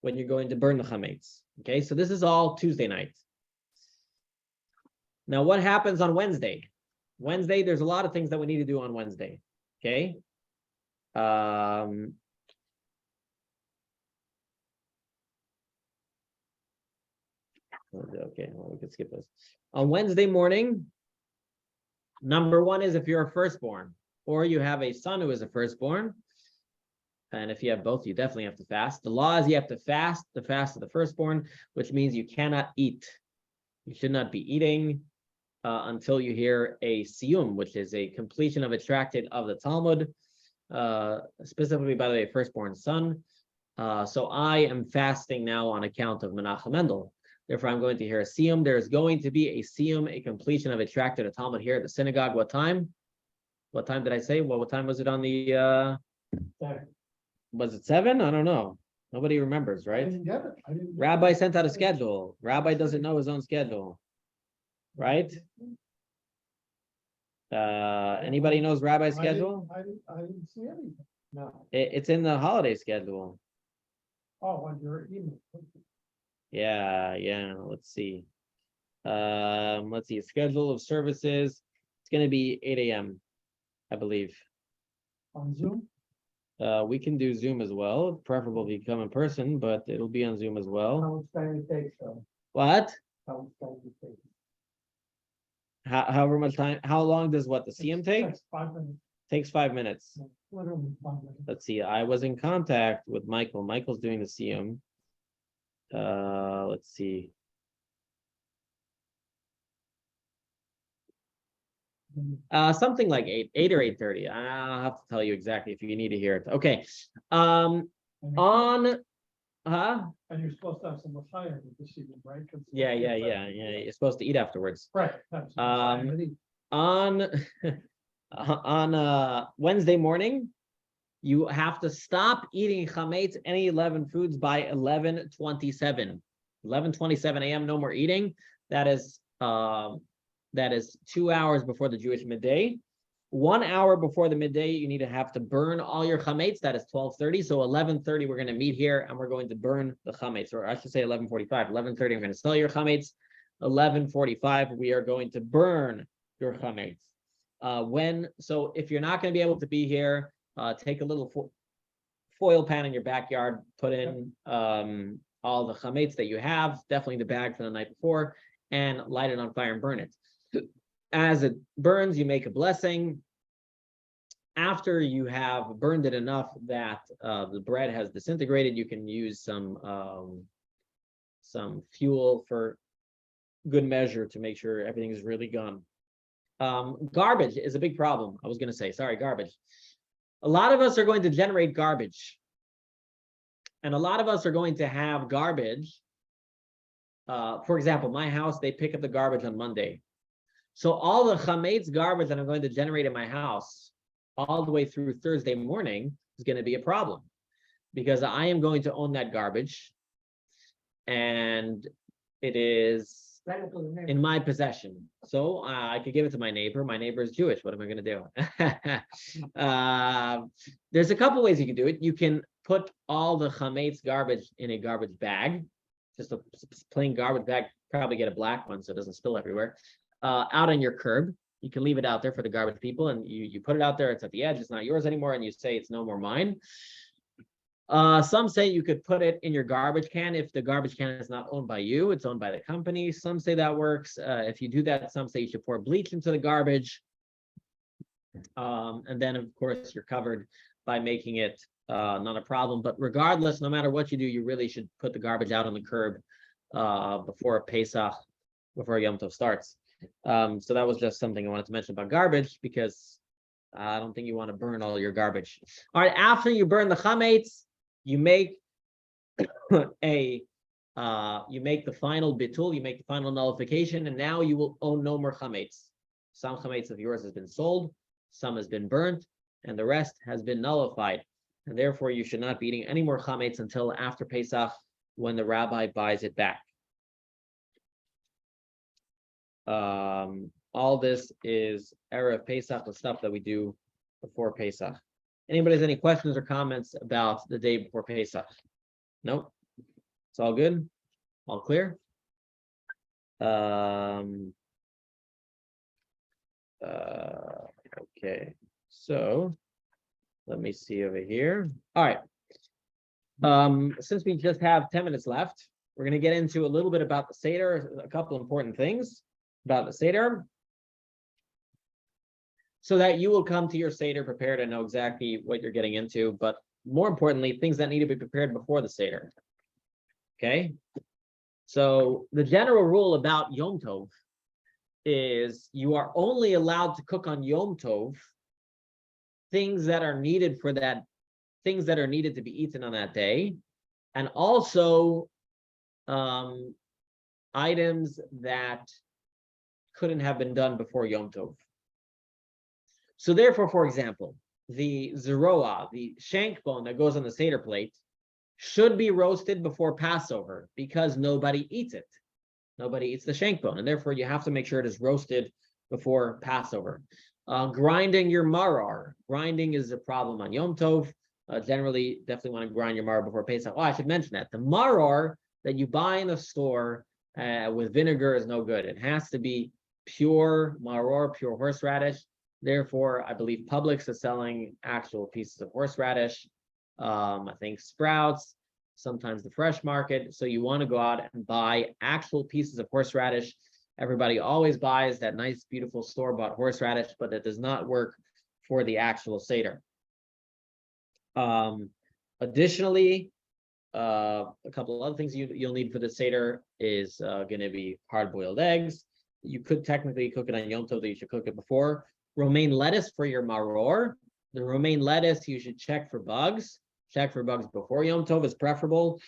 when you're going to burn the chametz. Okay, so this is all Tuesday night. Now, what happens on Wednesday? Wednesday, there's a lot of things that we need to do on Wednesday. Okay. Okay, well, we can skip this. On Wednesday morning, number one is if you're a firstborn, or you have a son who is a firstborn, and if you have both, you definitely have to fast. The law is you have to fast the fast of the firstborn, which means you cannot eat. You should not be eating until you hear a siyum, which is a completion of a tractate of the Talmud, specifically, by the way, firstborn son. So I am fasting now on account of Menachem Mendel. Therefore, I'm going to hear a siyum. There is going to be a siyum, a completion of a tractate of Talmud here at the synagogue. What time? What time did I say? Well, what time was it on the? Was it 7? I don't know. Nobody remembers, right? I didn't get it. Rabbi sent out a schedule. Rabbi doesn't know his own schedule, right? Anybody knows Rabbi's schedule? I didn't see anything. No. It's in the holiday schedule. Oh, on your email. Yeah. Let's see. Schedule of services. It's going to be 8 a.m., I believe. On Zoom? We can do Zoom as well. Preferable if you come in person, but it'll be on Zoom as well. How much time it takes, though? What? How much time it takes? However much time. How long does the siyum take? Takes 5 minutes. Takes 5 minutes. Literally 5 minutes. Let's see. I was in contact with Michael. Michael's doing the siyum. Let's see. Something like 8 or 8:30. I'll have to tell you exactly if you need to hear it. Okay. And you're supposed to have some fire this evening, right? Yeah. You're supposed to eat afterwards. Right. On Wednesday morning, you have to stop eating chametz, any 11 foods, by 11:27. 11:27 a.m. No more eating. That is 2 hours before the Jewish midday. 1 hour before the midday, you need to have to burn all your chametz. That is 12:30. So 11:30, we're going to meet here and we're going to burn the chametz, or I should say 11:45. 11:30, we're going to sell your chametz. 11:45, we are going to burn your chametz. So if you're not going to be able to be here, take a little foil pan in your backyard, put in all the chametz that you have, definitely the bag from the night before, and light it on fire and burn it. As it burns, you make a blessing. After you have burned it enough that the bread has disintegrated, you can use some fuel for good measure to make sure everything is really gone. Garbage is a big problem. I was going to say, garbage. A lot of us are going to generate garbage. And a lot of us are going to have garbage. For example, my house, they pick up the garbage on Monday. So all the chametz garbage that I'm going to generate in my house all the way through Thursday morning is going to be a problem, because I am going to own that garbage and it is in my possession. So I could give it to my neighbor. My neighbor is Jewish. What am I going to do? There's a couple ways you can do it. You can put all the chametz garbage in a garbage bag, just a plain garbage bag, probably get a black one so it doesn't spill everywhere, out on your curb. You can leave it out there for the garbage people, and you put it out there. It's at the edge. It's not yours anymore, and you say it's no more mine. Some say you could put it in your garbage can if the garbage can is not owned by you, it's owned by the company. Some say that works. If you do that, some say you should pour bleach into the garbage. And then, of course, you're covered by making it not a problem. But regardless, no matter what you do, you really should put the garbage out on the curb before Pesach, before Yom Tov starts. So that was just something I wanted to mention about garbage, because I don't think you want to burn all your garbage. All right, after you burn the chametz, you make the final bitul, you make the final nullification, and now you will own no more chametz. Some chametz of yours has been sold, some has been burnt, and the rest has been nullified. And therefore, you should not be eating any more chametz until after Pesach, when the rabbi buys it back. All this is Erev Pesach, the stuff that we do before Pesach. Anybody has any questions or comments about the day before Pesach? Nope. It's all good. All clear. Okay. So let me see over here. All right. Since we just have 10 minutes left, we're going to get into a little bit about the Seder, a couple important things about the Seder, so that you will come to your Seder prepared and know exactly what you're getting into, but more importantly, things that need to be prepared before the Seder. Okay? So the general rule about Yom Tov is you are only allowed to cook on Yom Tov things that are needed for that, things that are needed to be eaten on that day, and also items that couldn't have been done before Yom Tov. So therefore, for example, the zeroah, the shank bone that goes on the Seder plate, should be roasted before Passover, because nobody eats it. Nobody eats the shank bone, and therefore you have to make sure it is roasted before Passover. Grinding your maror. Grinding is a problem on Yom Tov. Generally, definitely want to grind your maror before Pesach. Oh, I should mention that. The maror that you buy in the store with vinegar is no good. It has to be pure maror, pure horseradish. Therefore, I believe Publix is selling actual pieces of horseradish. I think Sprouts, sometimes the Fresh Market. So you want to go out and buy actual pieces of horseradish. Everybody always buys that nice, beautiful store-bought horseradish, but it does not work for the actual Seder. Additionally, a couple of other things you'll need for the Seder is going to be hard-boiled eggs. You could technically cook it on Yom Tov, that you should cook it before. Romaine lettuce for your maror. The romaine lettuce, you should check for bugs. Check for bugs before Yom Tov is preferable,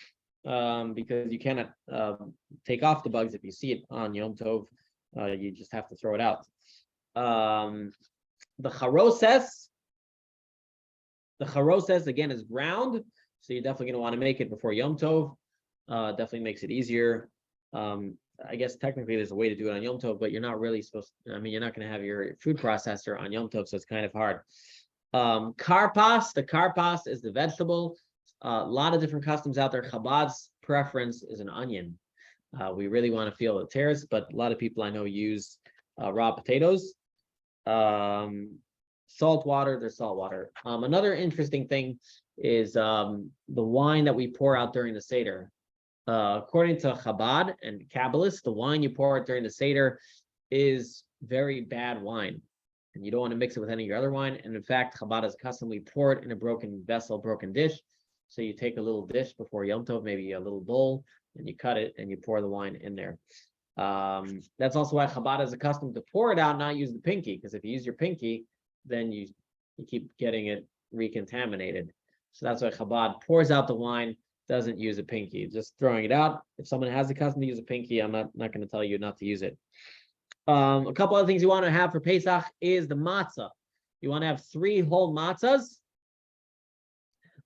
because you cannot take off the bugs if you see it on Yom Tov. You just have to throw it out. The charoses again is ground, so you're definitely going to want to make it before Yom Tov. Definitely makes it easier. I guess technically there's a way to do it on Yom Tov, but you're not really supposed to, I mean, you're not going to have your food processor on Yom Tov, so it's kind of hard. Karpas, the karpas is the vegetable. A lot of different customs out there. Chabad's preference is an onion. We really want to feel the tears, but a lot of people I know use raw potatoes. Salt water, there's salt water. Another interesting thing is the wine that we pour out during the Seder. According to Chabad and Kabbalists, the wine you pour out during the Seder is very bad wine, and you don't want to mix it with any of your other wine. And in fact, Chabad is custom. We pour it in a broken vessel, broken dish. So you take a little dish before Yom Tov, maybe a little bowl, and you cut it and you pour the wine in there. That's also why Chabad is accustomed to pour it out, not use the pinky, because if you use your pinky, then you keep getting it recontaminated. So that's why Chabad pours out the wine, doesn't use a pinky, just throwing it out. If someone has the custom to use a pinky, I'm not going to tell you not to use it. A couple other things you want to have for Pesach is the matzah. You want to have 3 whole matzahs.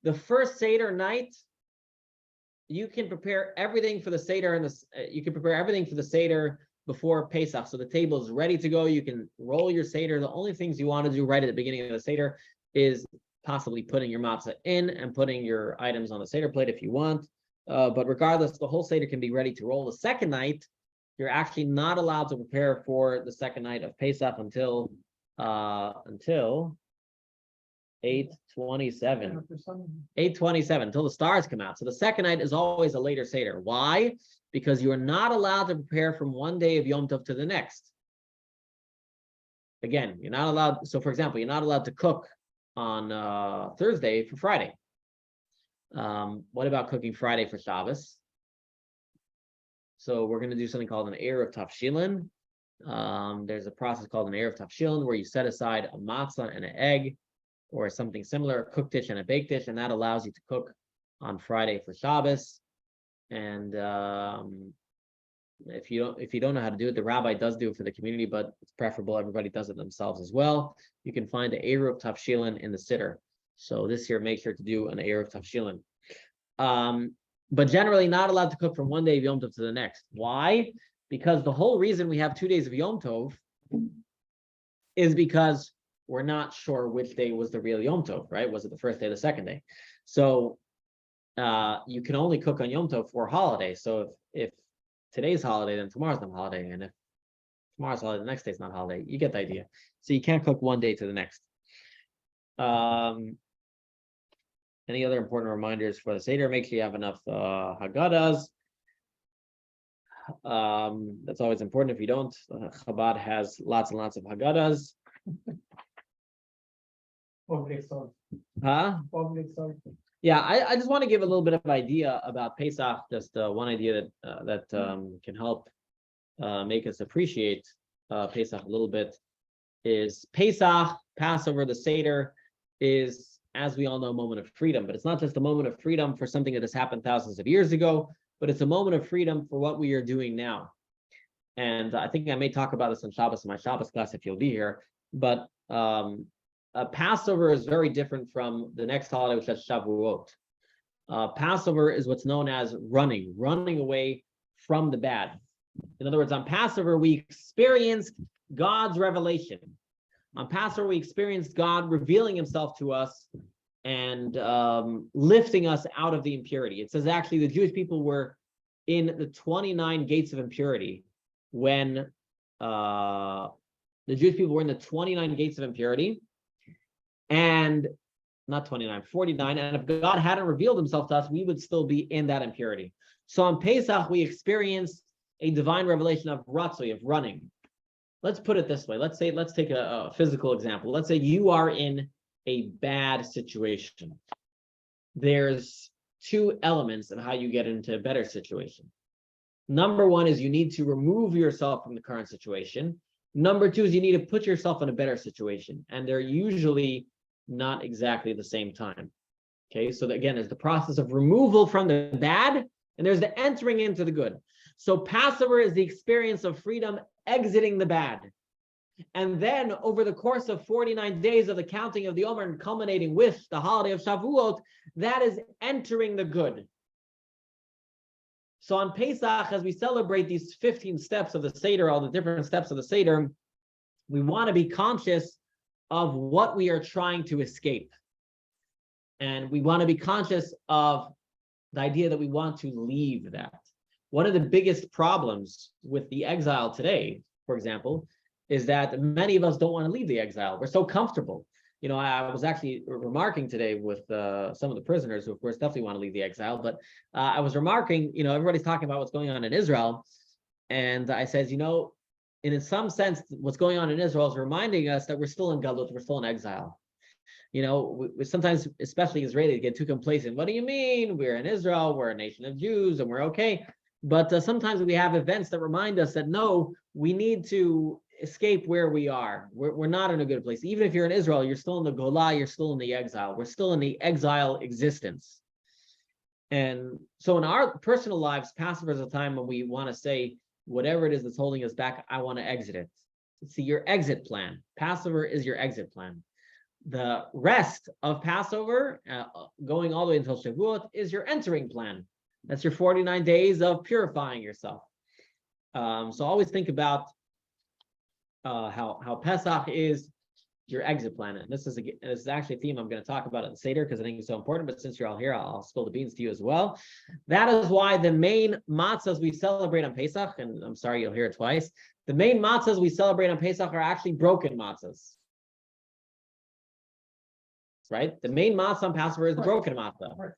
The first Seder night, you can prepare everything for the Seder, and you can prepare everything for the Seder before Pesach. So the table is ready to go. You can roll your Seder. The only things you want to do right at the beginning of the Seder is possibly putting your matzah in and putting your items on the Seder plate if you want. But regardless, the whole Seder can be ready to roll. The second night, you're actually not allowed to prepare for the second night of Pesach until 8:27. 8:27 until the stars come out. So the second night is always a later Seder. Why? Because you are not allowed to prepare from one day of Yom Tov to the next. Again, you're not allowed. So, for example, you're not allowed to cook on Thursday for Friday. What about cooking Friday for Shabbos? So we're going to do something called an Erev Tafshilin. There's a process called an Erev Tafshilin where you set aside a matzah and an egg, or something similar, a cooked dish and a baked dish, and that allows you to cook on Friday for Shabbos. And if you don't know how to do it, the rabbi does do it for the community, but it's preferable everybody does it themselves as well. You can find the Erev Tafshilin in the Siddur. So this year, make sure to do an Erev Tafshilin. But generally not allowed to cook from one day of Yom Tov to the next. Why? Because the whole reason we have 2 days of Yom Tov is because we're not sure which day was the real Yom Tov, right? Was it the first day or the second day? So you can only cook on Yom Tov for holiday. So if today's holiday, then tomorrow's not holiday. And if tomorrow's holiday, the next day's not holiday. You get the idea. So you can't cook one day to the next. Any other important reminders for the Seder? Make sure you have enough Haggadahs. That's always important. If you don't, Chabad has lots and lots of Haggadahs. Huh? Yeah, I just want to give a little bit of idea about Pesach. Just one idea that can help make us appreciate Pesach a little bit is Pesach, Passover, the Seder is, as we all know, a moment of freedom. But it's not just a moment of freedom for something that has happened thousands of years ago, but it's a moment of freedom for what we are doing now. And I think I may talk about this on Shabbos in my Shabbos class if you'll be here. But Passover is very different from the next holiday, which is Shavuot. Passover is what's known as running away from the bad. In other words, on Passover, we experienced God's revelation. On Passover, we experienced God revealing himself to us and lifting us out of the impurity. It says actually the Jewish people were in the 29 gates of impurity when the Jewish people were in the 29 gates of impurity, and not 29, 49. And if God hadn't revealed himself to us, we would still be in that impurity. So on Pesach, we experienced a divine revelation of ratzoi, of running. Let's put it this way. Let's take a physical example. Let's say you are in a bad situation. There's 2 elements of how you get into a better situation. Number 1 is you need to remove yourself from the current situation. Number 2 is you need to put yourself in a better situation. And they're usually not exactly the same time. Okay, so again, there's the process of removal from the bad, and there's the entering into the good. So Passover is the experience of freedom exiting the bad. And then over the course of 49 days of the counting of the Omer and culminating with the holiday of Shavuot, that is entering the good. So on Pesach, as we celebrate these 15 steps of the Seder, all the different steps of the Seder, we want to be conscious of what we are trying to escape. And we want to be conscious of the idea that we want to leave that. One of the biggest problems with the exile today, for example, is that many of us don't want to leave the exile. We're so comfortable. You know, I was actually remarking today with some of the prisoners who, of course, definitely want to leave the exile. But I was remarking, you know, everybody's talking about what's going on in Israel. And I said, you know, in some sense, what's going on in Israel is reminding us that we're still in Galut, we're still in exile. You know, we sometimes, especially Israelis, get too complacent. What do you mean? We're in Israel, we're a nation of Jews, and we're okay. But sometimes we have events that remind us that, no, we need to escape where we are. We're not in a good place. Even if you're in Israel, you're still in the Golah, you're still in the exile. We're still in the exile existence. And so in our personal lives, Passover is a time when we want to say, whatever it is that's holding us back, I want to exit it. See, your exit plan. Passover is your exit plan. the rest of Passover, going all the way until Shavuot, is your entering plan. That's your 49 days of purifying yourself. So always think about how Pesach is your exit plan. And this is actually a theme I'm going to talk about at the Seder because I think it's so important. But since you're all here, I'll spill the beans to you as well. That is why the main matzahs we celebrate on Pesach, and I'm sorry you'll hear it twice, the main matzahs we celebrate on Pesach are actually broken matzahs. Right? The main matzah on Passover is the broken matzah.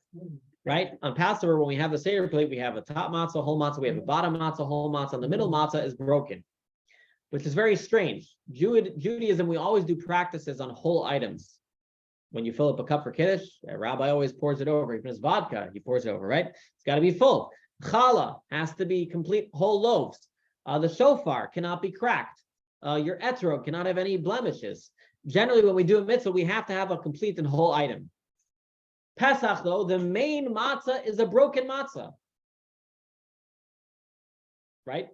Right? On Passover, when we have the Seder plate, we have a top matzah, whole matzah, we have a bottom matzah, whole matzah, and the middle matzah is broken, which is very strange. Judaism, we always do practices on whole items. When you fill up a cup for Kiddush, a rabbi always pours it over. Even his vodka, he pours it over, right? It's got to be full. Challah has to be complete whole loaves. The shofar cannot be cracked. Your etrog cannot have any blemishes. Generally, when we do a mitzvah, we have to have a complete and whole item. Pesach, though, the main matzah is a broken matzah. Right?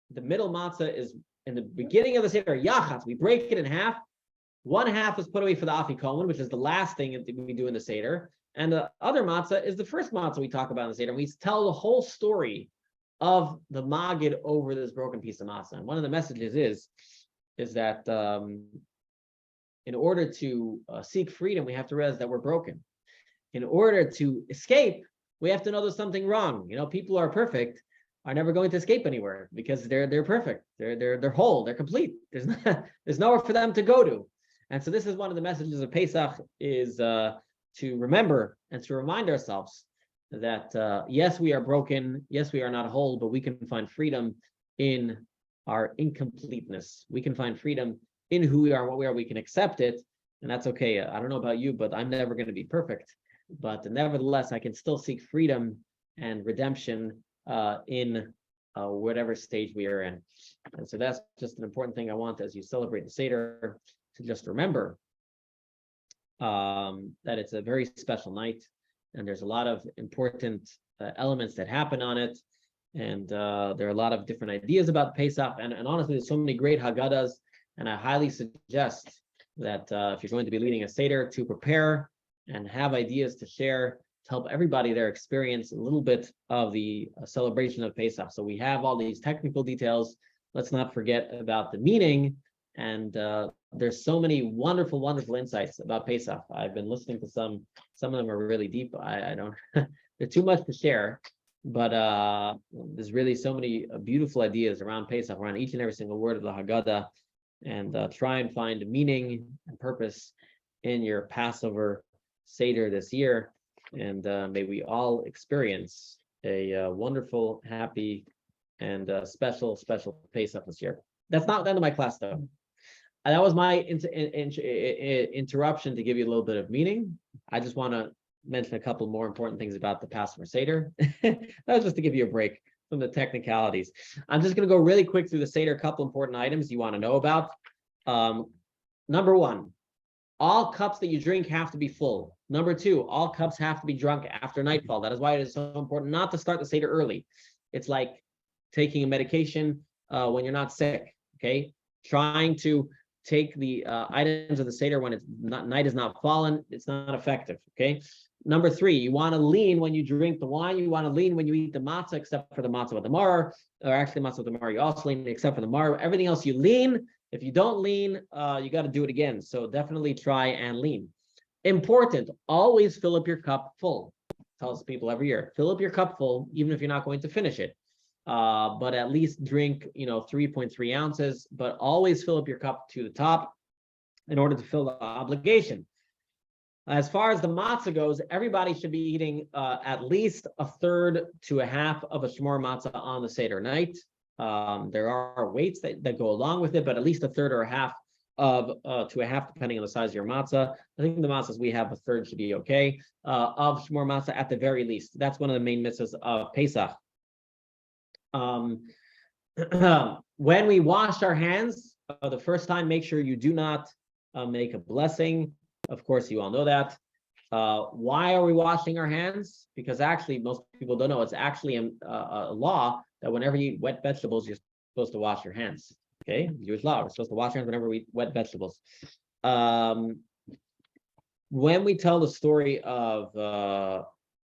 The middle matzah is in the beginning of the Seder, yachatz. We break it in half. One half is put away for the afikomen, which is the last thing that we do in the Seder. And the other matzah is the first matzah we talk about in the Seder. And we tell the whole story of the Magid over this broken piece of matzah. And one of the messages is that in order to seek freedom, we have to realize that we're broken. In order to escape, we have to know there's something wrong. You know, people who are perfect are never going to escape anywhere because they're perfect. They're whole. They're complete. There's nowhere for them to go to. And so this is one of the messages of Pesach is to remember and to remind ourselves that yes, we are broken. Yes, we are not whole, but we can find freedom in our incompleteness. We can find freedom in who we are, what we are. We can accept it, and that's okay. I don't know about you, but I'm never going to be perfect. But nevertheless, I can still seek freedom and redemption in whatever stage we are in. And so that's just an important thing I want as you celebrate the Seder to just remember that it's a very special night and there's a lot of important elements that happen on it. And there are a lot of different ideas about Pesach. And honestly, there's so many great Haggadahs. And I highly suggest that if you're going to be leading a Seder, to prepare and have ideas to share to help everybody there experience a little bit of the celebration of Pesach. So we have all these technical details. Let's not forget about the meaning. And there's so many wonderful, wonderful insights about Pesach. I've been listening to some of them are really deep. I don't, they're too much to share, but there's really so many beautiful ideas around Pesach, around each and every single word of the Haggadah, and try and find meaning and purpose in your Passover Seder this year. And may we all experience a wonderful, happy, and special Pesach this year. That's not the end of my class, though. That was my interruption to give you a little bit of meaning. I just want to mention a couple more important things about the Passover Seder. That was just to give you a break from the technicalities. I'm just going to go really quick through the Seder, a couple important items you want to know about. Number one, all cups that you drink have to be full. Number two, all cups have to be drunk after nightfall. That is why it is so important not to start the Seder early. It's like taking a medication when you're not sick, okay? Trying to take the items of the Seder when night is not fallen, it's not effective, okay? Number three, you want to lean when you drink the wine. You want to lean when you eat the matzah, except for the matzah with the maror, or actually matzah with the maror, you also lean except for the maror. Everything else you lean. If you don't lean, you got to do it again. So definitely try and lean. Important, always fill up your cup full. Tells people every year, fill up your cup full, even if you're not going to finish it. But at least drink, 3.3 ounces, but always fill up your cup to the top in order to fill the obligation. As far as the matzah goes, everybody should be eating at least a third to a half of a shmor matzah on the Seder night. There are weights that go along with it, but at least a third or a half to a half, depending on the size of your matzah. I think the matzahs we have, a third should be okay, of shmor matzah at the very least. That's one of the main mitzvahs of Pesach. When we wash our hands the first time, make sure you do not make a blessing. Of course, you all know that. Why are we washing our hands? Because actually, most people don't know, it's actually a law that whenever you eat wet vegetables, you're supposed to wash your hands. Okay, Jewish law, we're supposed to wash our hands whenever we eat wet vegetables. When we tell the story of the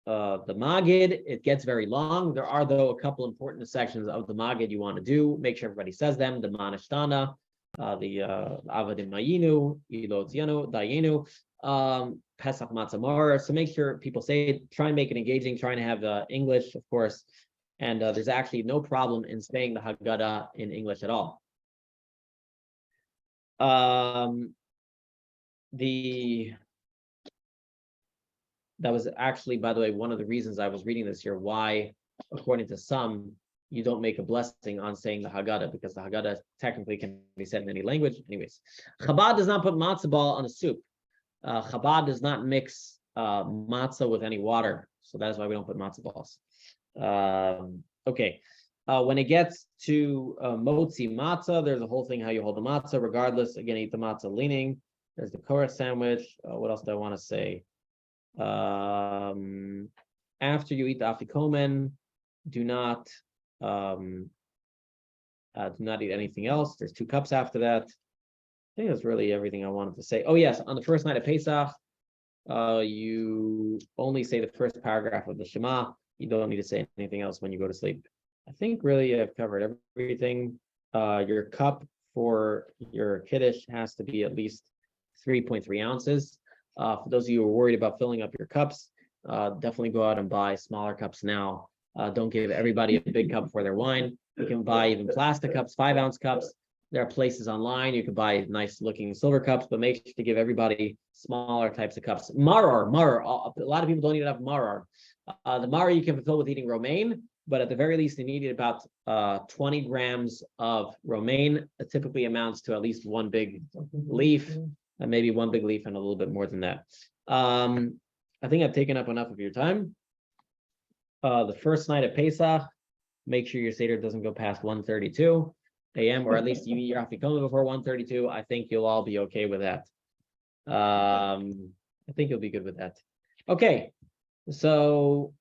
Magid, it gets very long. There are, though, a couple important sections of the Magid you want to do. Make sure everybody says them. The Manishtana, the Avadim Mayinu, Ilotianu, Dayenu, Pesach Matzamar. So make sure people say it. Try and make it engaging. Trying to have English, of course. And there's actually no problem in saying the Haggadah in English at all. That was actually, by the way, one of the reasons I was reading this here, why, according to some, you don't make a blessing on saying the Haggadah, because the Haggadah technically can be said in any language. Anyways, Chabad does not put matzah ball on a soup. Chabad does not mix matzah with any water. So that's why we don't put matzah balls. Okay. When it gets to motzi matzah, there's a whole thing how you hold the matzah. Regardless, again, eat the matzah leaning. There's the korach sandwich. What else do I want to say? After you eat the afikomen, do not eat anything else. There's 2 cups after that. I think that's really everything I wanted to say. Oh yes, on the first night of Pesach, you only say the first paragraph of the Shema. You don't need to say anything else when you go to sleep. I think really I've covered everything. Your cup for your kiddush has to be at least 3.3 ounces. For those of you who are worried about filling up your cups, definitely go out and buy smaller cups now. Don't give everybody a big cup for their wine. You can buy even plastic cups, 5-ounce cups. There are places online you can buy nice looking silver cups, but make sure to give everybody smaller types of cups. Maror. A lot of people don't eat enough maror. The maror you can fulfill with eating romaine, but at the very least, you need about 20 grams of romaine. It typically amounts to at least 1 big leaf. And maybe 1 big leaf and a little bit more than that. I think I've taken up enough of your time. The first night of Pesach, make sure your Seder doesn't go past 1:32 a.m. or at least you eat your afikomen before 1:32. I think you'll all be okay with that. I think you'll be good with that. Okay, so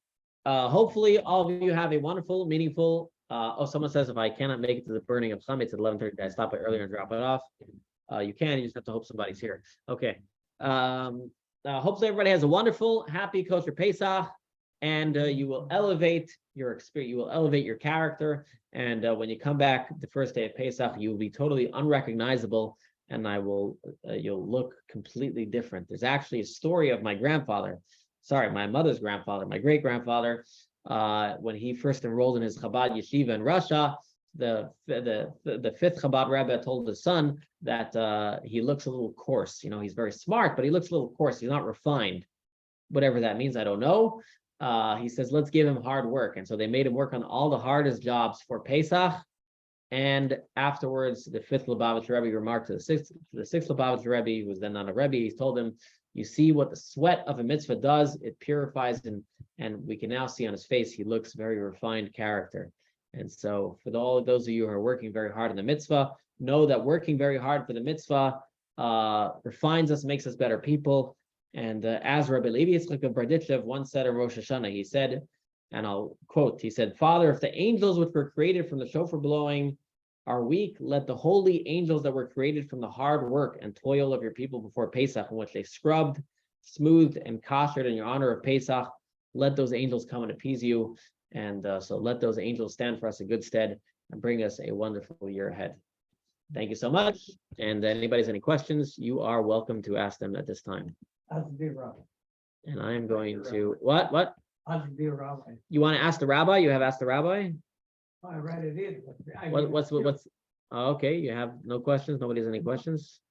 hopefully all of you have a wonderful, meaningful. Someone says if I cannot make it to the burning of chametz at 11:30, I stop by earlier and drop it off. You can, you just have to hope somebody's here. Okay. Hopefully everybody has a wonderful, happy kosher Pesach, and you will elevate your experience, you will elevate your character. And when you come back the first day of Pesach, you will be totally unrecognizable, and you'll look completely different. There's actually a story of my mother's grandfather, my great-grandfather, when he first enrolled in his Chabad yeshiva in Russia. The 5th Chabad Rabbi told his son that he looks a little coarse. He's very smart, but he looks a little coarse. He's not refined. Whatever that means, I don't know. He says, let's give him hard work. And so they made him work on all the hardest jobs for Pesach. And afterwards, the 5th Lubavitch Rebbe remarked to the 6th Lubavitch Rebbe, who was then not a Rebbe, he told him, you see what the sweat of a mitzvah does? It purifies him. And we can now see on his face, he looks very refined character. And so for all of those of you who are working very hard in the mitzvah, know that working very hard for the mitzvah refines us, makes us better people. And as Rabbi Levi Yitzchak of Berditchev once said in Rosh Hashanah, he said, and I'll quote, he said, Father, if the angels which were created from the shofar blowing are weak, let the holy angels that were created from the hard work and toil of your people before Pesach, in which they scrubbed, smoothed, and koshered in your honor of Pesach, let those angels come and appease you. And so let those angels stand for us in good stead and bring us a wonderful year ahead. Thank you so much. And anybody has any questions, you are welcome to ask them at this time. And I am going to, what? You want to ask the rabbi? You have asked the rabbi? I read it in. What's, okay, you have no questions? Nobody has any questions?